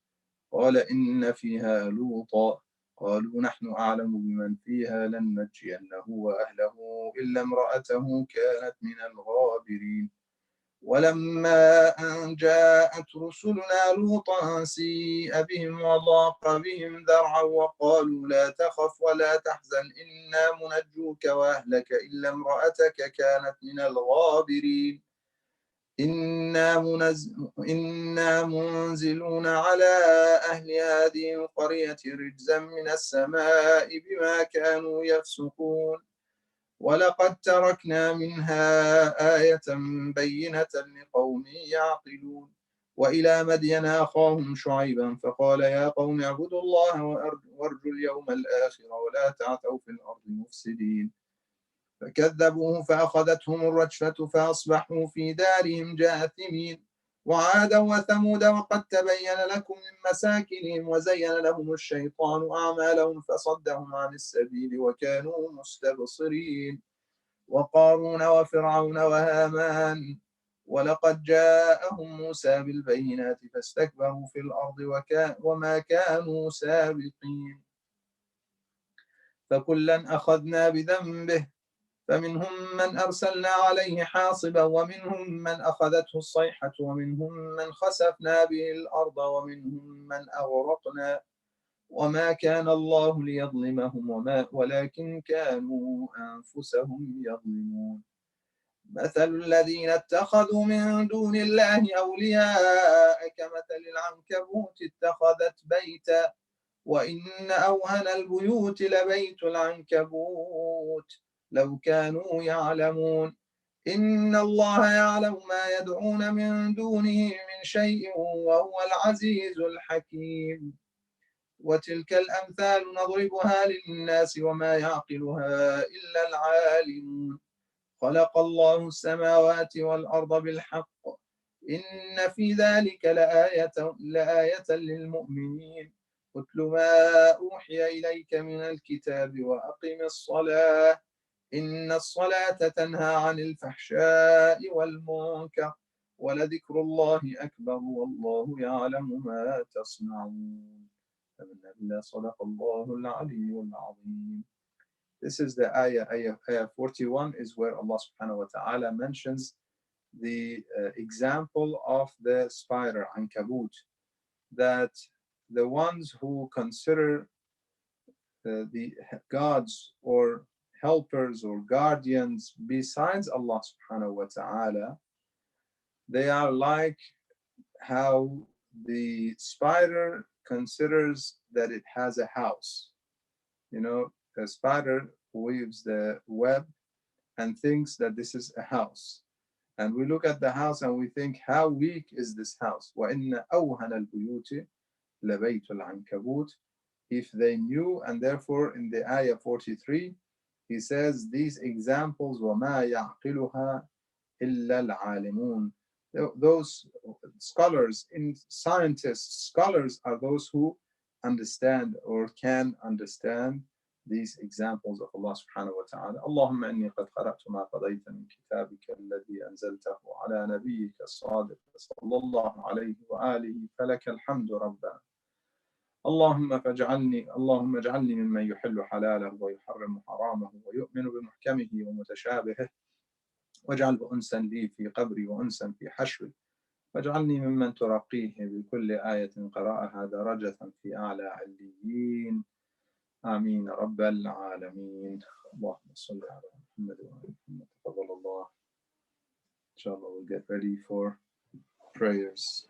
قال إن فيها لوطا قالوا نحن أعلم بمن فيها لننجينه وأهله إلا امرأته كانت من الغابرين ولما أن جاءت رسلنا لوطا سيء بهم وضاق بهم ذرعا وقالوا لا تخف ولا تحزن إنا منجوك وأهلك إلا امرأتك كانت من الغابرين إنا منزلون على أهل هذه القرية رجزا من السماء بما كانوا يفسقون ولقد تركنا منها آية بينة لقوم يعقلون وإلى مدين أخاهم شعيبا فقال يا قوم اعبدوا الله وارجوا اليوم الآخر ولا تعثوا في الأرض مفسدين فكذبوه فأخذتهم الرجفة فأصبحوا في دارهم جاثمين وعادا وثمود وقد تبين لكم من مساكنهم وزين لهم الشيطان أعمالهم فصدهم عن السبيل وكانوا مستبصرين وقارون وفرعون وهامان ولقد جاءهم موسى بالبينات فاستكبروا في الأرض وما كانوا سابقين فكلا أخذنا بذنبه فمنهم من أرسلنا عليه حاصبا ومنهم من أخذته الصيحة ومنهم من خسفنا به الأرض ومنهم من أغرقنا وما كان الله ليظلمهم ولكن كانوا أنفسهم يظلمون مثل الذين اتخذوا من دون الله أولياء كمثل العنكبوت اتخذت بيتا وإن أوهن البيوت لبيت العنكبوت لو كانوا يعلمون إن الله يعلم ما يدعون من دونه من شيء وهو العزيز الحكيم وتلك الأمثال نضربها للناس وما يعقلها إلا العالمون خلق الله السماوات والأرض بالحق إن في ذلك لآية للمؤمنين اتل ما أوحي إليك من الكتاب وأقم الصلاة إن الصلاة تنهى عن الفحشاء والمنكر ولذكر الله أكبر والله يعلم ما تصنعون صدق الله العلي العظيم. This is the ayah 41 is where Allah subhanahu wa ta'ala mentions the example of the spider, Ankabut, that the ones who consider the gods or helpers or guardians besides Allah subhanahu wa ta'ala, they are like how the spider considers that it has a house. You know, the spider weaves the web and thinks that this is a house. And we look at the house and we think, how weak is this house? وَإِنَّ أَوْهَنَ الْبُيُوتِ لَبَيْتُ الْعَنْكَبُوتِ. If they knew, and therefore in the ayah 43, he says these examples, وَمَا يَعْقِلُهَا إِلَّا الْعَالِمُونَ. Those scholars, scientists, scholars are those who understand or can understand these examples of Allah subhanahu wa ta'ala. Allahumma inni qad qara'tu ma qadayta min kitabika alladhi anzaltahu ala nabiyyika as-sadiq sallallahu alayhi wa alihi falaka alhamdu rabbana. اللهم اجعلني ممن يحل حلاله ويحرم حرامه ويؤمن بمحكمه ومتشابهه واجعله أنسا لي في قبري وأنسا في حشري واجعلني ممن ترقيه بكل آية قرأها درجة في أعلى عليين آمين رب العالمين. اللهم صل على محمد وعلى محمد. تفضل الله. Inshallah, we'll get ready for prayers.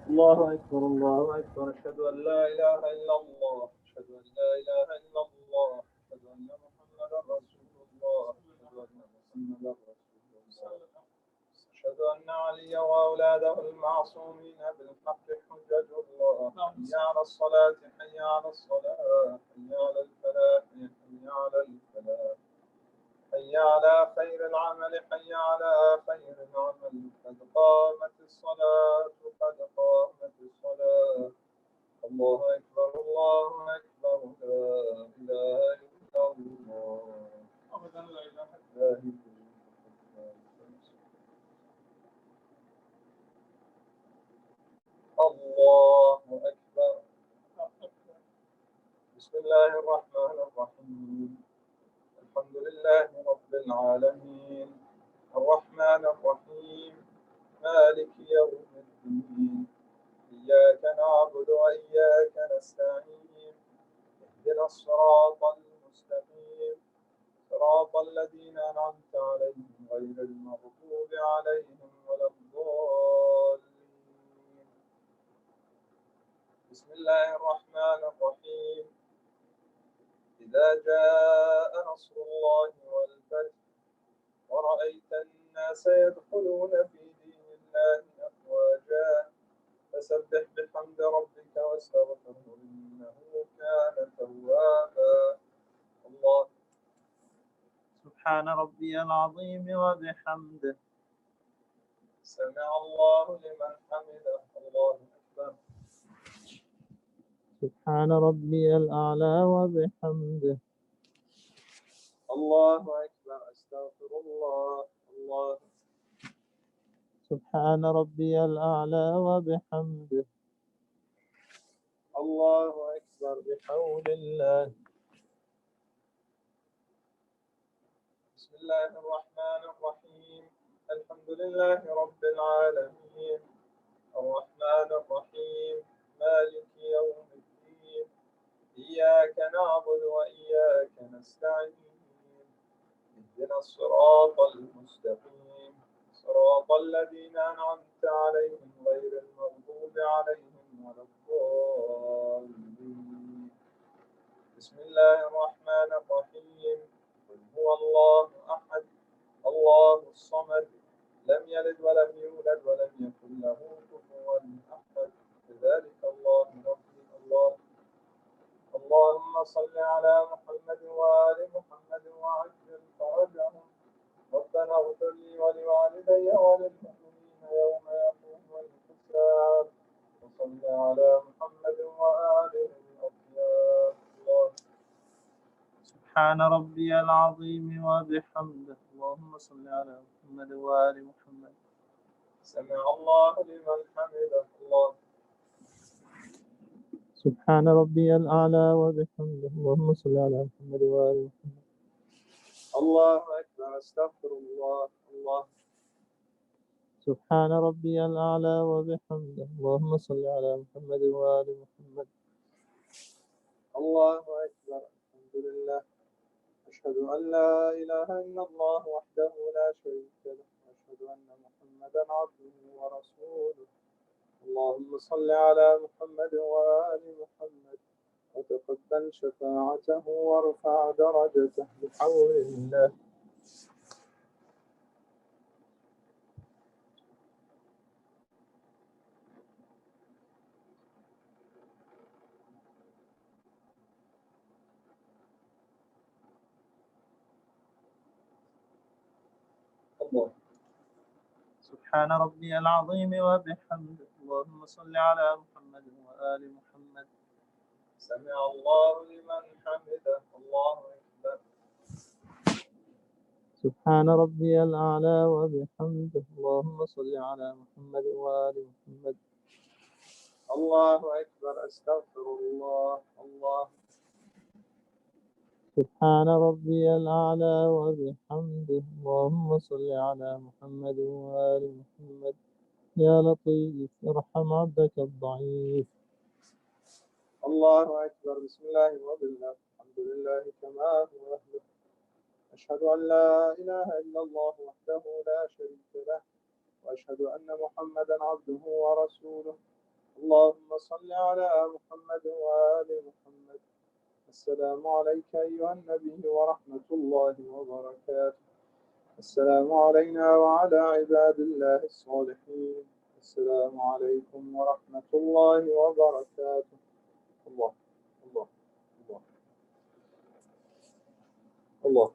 الله أكبر الله أكبر أشهد أن لا إله إلا الله أشهد أن لا إله إلا الله أشهد أن محمدا رسول الله أشهد أن محمدا رسول الله أشهد أن عليا وأولاده المعصومين بالحق حجج الله. حي على الصلاة حي على الصلاة حي على الفلاح حي على الفلاح حي على خير العمل حي على خير العمل قد قامت الصلاة قد قامت الصلاة. الله أكبر الله أكبر لا إله إلا الله أبدا لا إله إلا الله أكبر. بسم الله الرحمن الرحيم الحمد لله رب العالمين الرحمن الرحيم مالك يوم الدين إياك نعبد وإياك نستعين اهدنا الصراط المستقيم صراط الذين أنعمت عليهم غير المغضوب عليهم ولا الضالين. بسم الله الرحمن الرحيم إذا جاء نصر الله والفتح ورأيت الناس يدخلون في دين الله أفواجا فسبح بحمد ربك واستغفره إنه كان توابا. الله سبحان ربي العظيم وبحمده سمع الله لمن حمده. الله أكبر. سبحان ربي الأعلى وبحمده. الله أكبر. أستغفر الله. الله سبحان ربي الأعلى وبحمده. الله أكبر بحول الله. بسم الله الرحمن الرحيم الحمد لله رب العالمين الرحمن الرحيم مالك يوم الدين إياك نعبد وإياك نستعين اهدنا الصراط المستقيم صراط الذين أنعمت عليهم غير المغضوب عليهم ولا الضالين. بسم الله الرحمن الرحيم قل هو الله أحد الله الصمد لم يلد ولم يولد ولم يكن له كفوا أحد كذلك الله ربي. الله اللهم صل على محمد وآل محمد وعجل فرجهم. ربنا اغفر لي ولوالدي وللمؤمنين يوم يقوم الحساب. وصل على محمد وآله الأطيار. الله سبحان ربي العظيم وبحمده. اللهم صل على محمد وآل محمد. سمع الله لمن حمده. الله سبحان ربي الأعلى وبحمده. اللهم صل على محمد وآل محمد. الله أكبر. أستغفر الله. الله سبحان ربي الأعلى وبحمده. اللهم صل على محمد وآل محمد. الله أكبر. الحمد لله أشهد أن لا إله إلا الله وحده لا شريك له وأشهد أن محمدا عبده ورسوله. اللهم صل على محمد وآل محمد وتقبل شفاعته وارفع درجته بحول الله. الله سبحان ربي العظيم وبحمده. اللهم صل على محمد وآل محمد. سمع الله لمن حمده. الله أكبر. سبحان ربي الأعلى وبحمده. اللهم صل على محمد وآل محمد. الله أكبر. أستغفر الله. الله سبحان ربي الأعلى وبحمده. اللهم صل على محمد وآل محمد. يا لطيف ارحم عبدك الضعيف. الله أكبر. بسم الله وبالله الحمد لله كما هو أهله. أشهد أن لا إله إلا الله وحده لا شريك له وأشهد أن محمدا عبده ورسوله. اللهم صل على محمد وآل محمد. السلام عليك أيها النبي ورحمة الله وبركاته. السلام علينا وعلى عباد الله الصالحين. السلام عليكم ورحمة الله وبركاته. الله الله الله الله.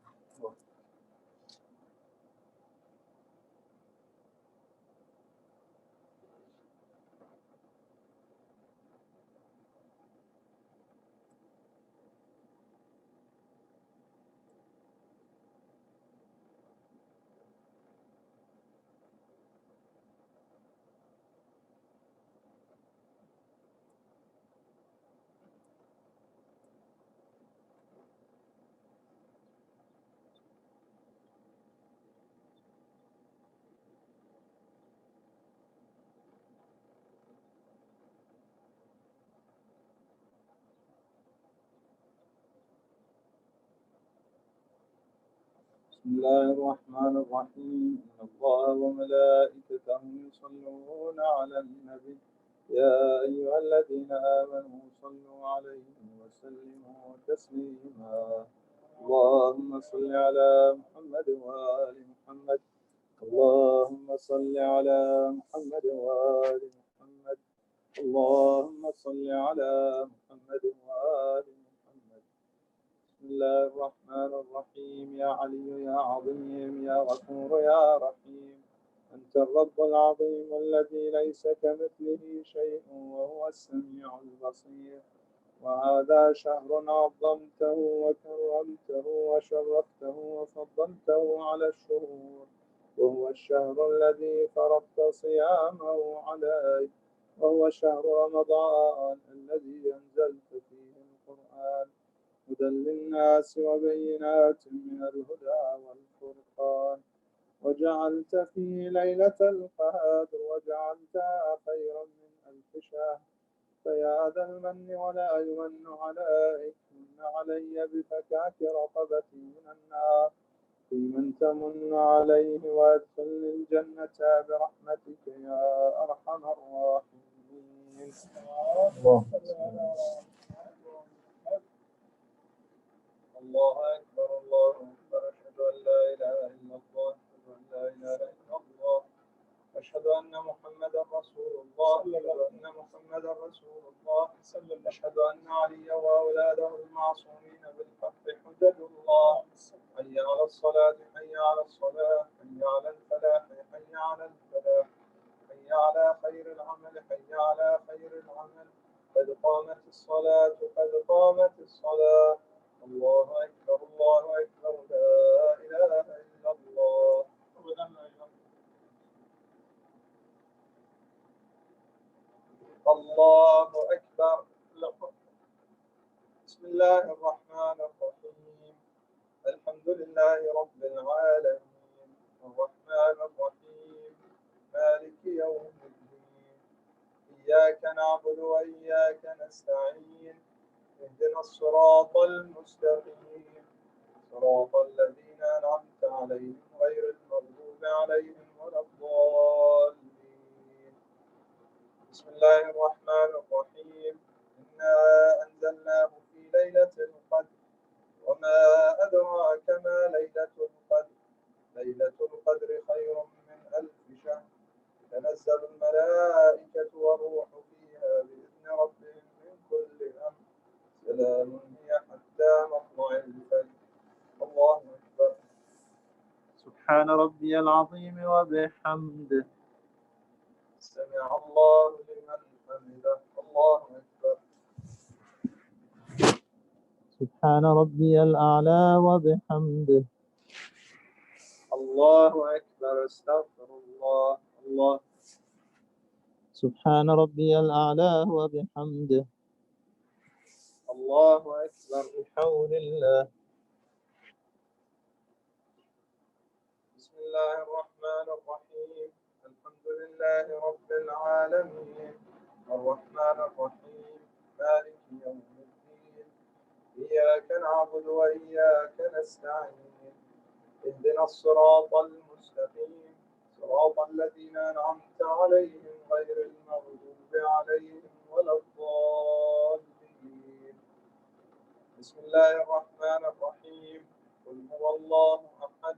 بسم الله الرحمن الرحيم. إن الله وملائكته يصلون على النبي يا أيها الذين آمنوا صلوا عليه وسلموا تسليما. اللهم صل على محمد وآل محمد. اللهم صل على محمد وآل محمد. اللهم صل على محمد وآل محمد. بسم الله الرحمن الرحيم. يا علي يا عظيم يا غفور يا رحيم، أنت الرب العظيم الذي ليس كمثله شيء وهو السميع البصير. وهذا شهر عظمته وكرمته وشرفته وفضلته على الشهور، وهو الشهر الذي فرضت صيامه عليه، وهو شهر رمضان الذي أنزلت فيه القرآن هدى للناس وبينات من الهدى والفرقان، وجعلت فيه ليلة القدر وجعلتها خيرا من ألف شهر. فيا ذا المن ولا يمن عليك، من علي بفكاك رقبتي من النار، في من تمن عليه وادخلني الجنة برحمتك يا أرحم الراحمين. الله أكبر الله أكبر. أشهد أن لا إله إلا الله، أشهد أن لا إله إلا الله، أشهد أن محمدا رسول الله، أشهد أن محمدا رسول الله، أشهد أن عليا وأولاده المعصومين بالحق حجج الله. حي على الصلاة حي على الصلاة، حي على الفلاح حي على الفلاح، حي على خير العمل حي على خير العمل، قد قامت الصلاة قد قامت الصلاة. الله أكبر الله أكبر. لا إله إلا الله. الله أكبر. بسم الله الرحمن الرحيم. الحمد لله رب العالمين، الرحمن الرحيم، مالك يوم الدين، إياك نعبد وإياك نستعين، اهدنا الصراط المستقيم، صراط الذين أنعمت عليهم غير المغضوب عليهم ولا الضالين. بسم الله الرحمن الرحيم. إنا أنزلناه في ليلة القدر، وما أدراك ما ليلة القدر. ليلة القدر خير من ألف شهر، تنزل الملائكة والروح فيها بإذن ربهم من كل أمر، سلام هي حتى مطلع الفجر. الله أكبر. سبحان ربي العظيم وبحمده. سمع الله لمن حمده. الله أكبر. سبحان ربي الأعلى وبحمده. الله أكبر. استغفر الله. الله. سبحان ربي الأعلى وبحمده. الله أكبر. بحول الله. بسم الله الرحمن الرحيم. الحمد لله رب العالمين، الرحمن الرحيم، مالك يوم الدين، إياك نعبد وإياك نستعين، اهدنا الصراط المستقيم، صراط الذين أنعمت عليهم غير المغضوب عليهم ولا الضالين. بسم الله الرحمن الرحيم. قل هو الله أحد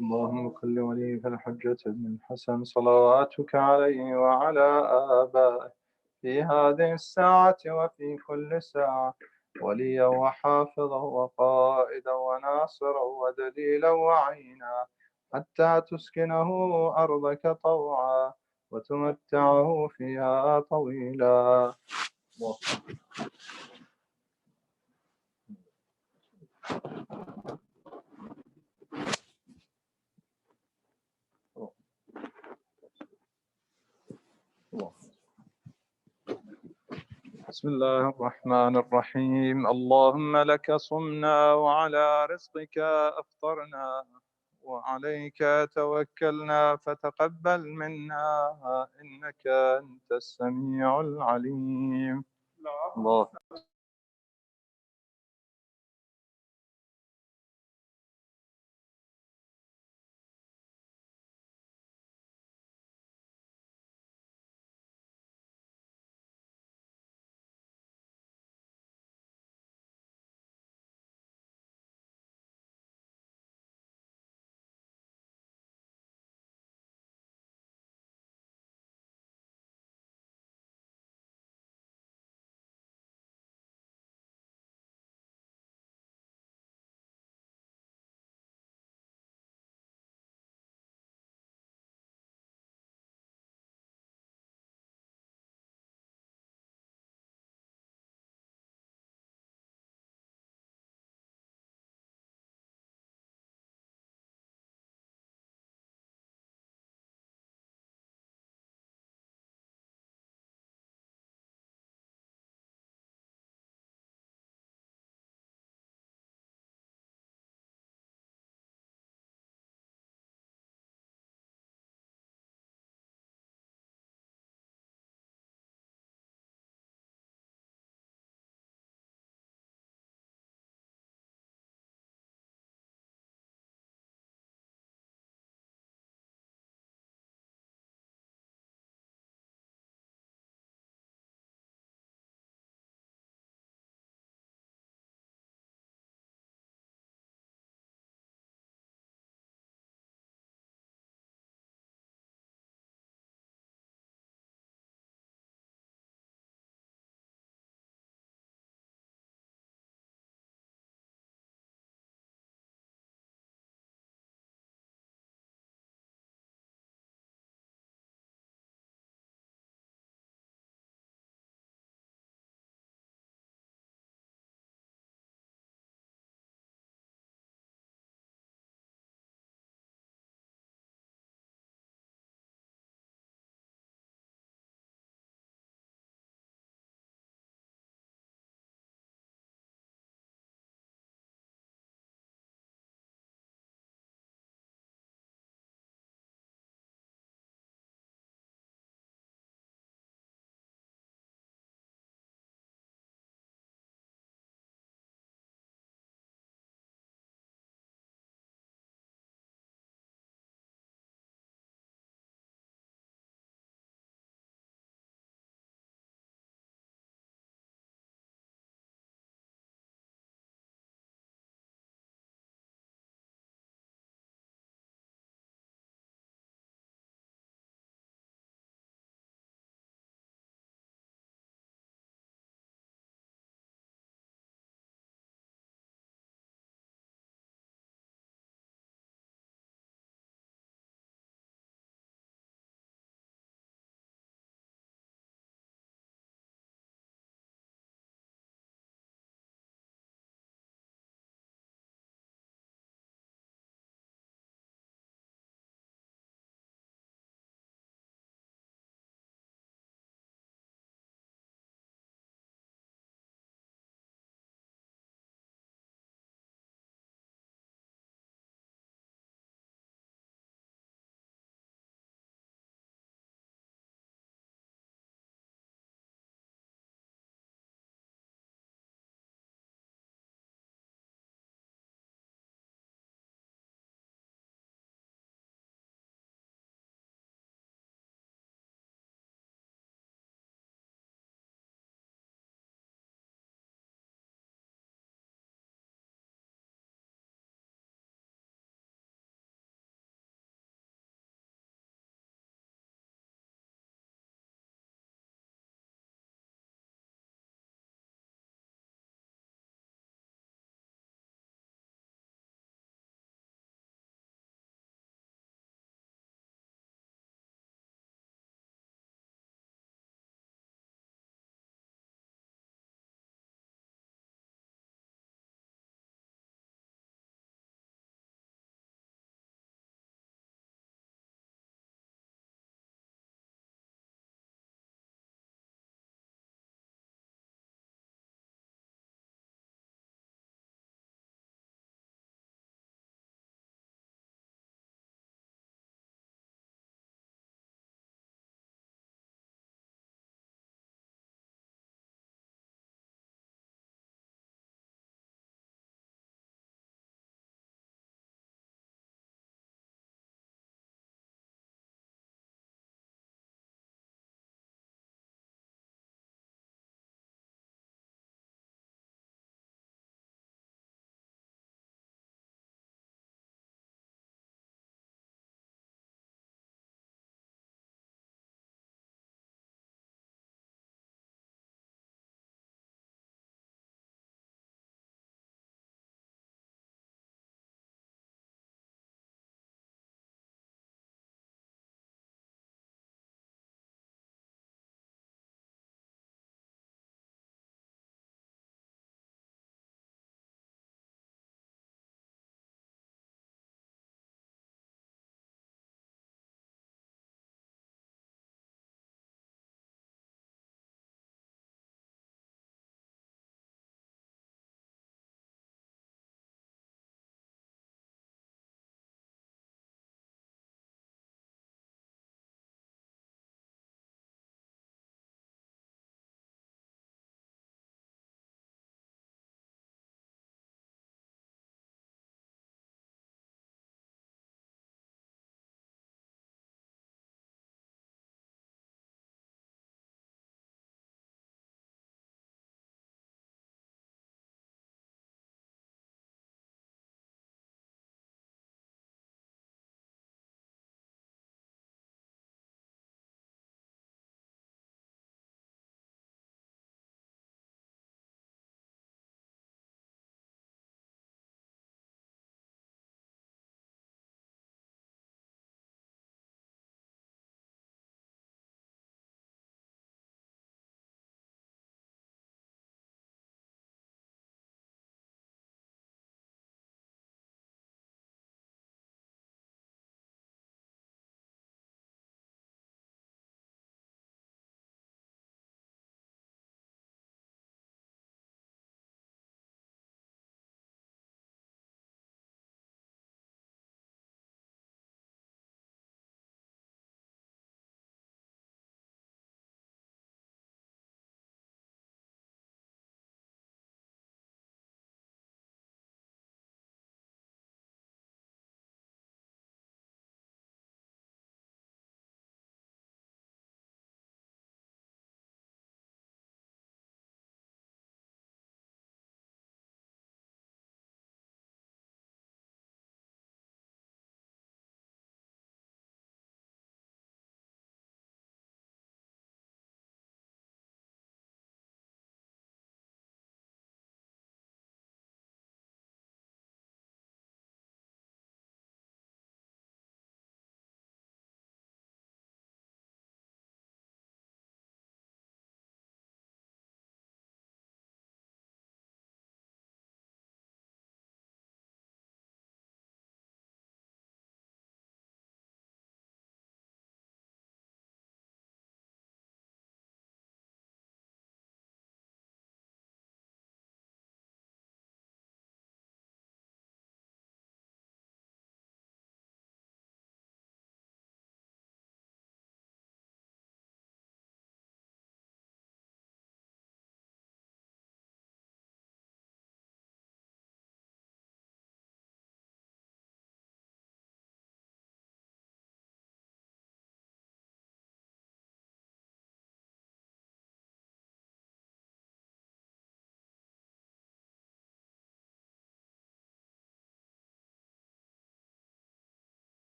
اللهم كل وليك الحجة بن الحسن صلواتك عليه وعلى آبائه في هذه الساعة وفي كل ساعة وليا وحافظا وقائدا وناصرا ودليلا وعينا حتى تسكنه أرضك طوعا وتمتعه فيها طويلا. بسم الله الرحمن الرحيم. اللهم لك صمنا وعلى رزقك أفطرنا وعليك توكلنا فتقبل منا إنك أنت السميع العليم. الله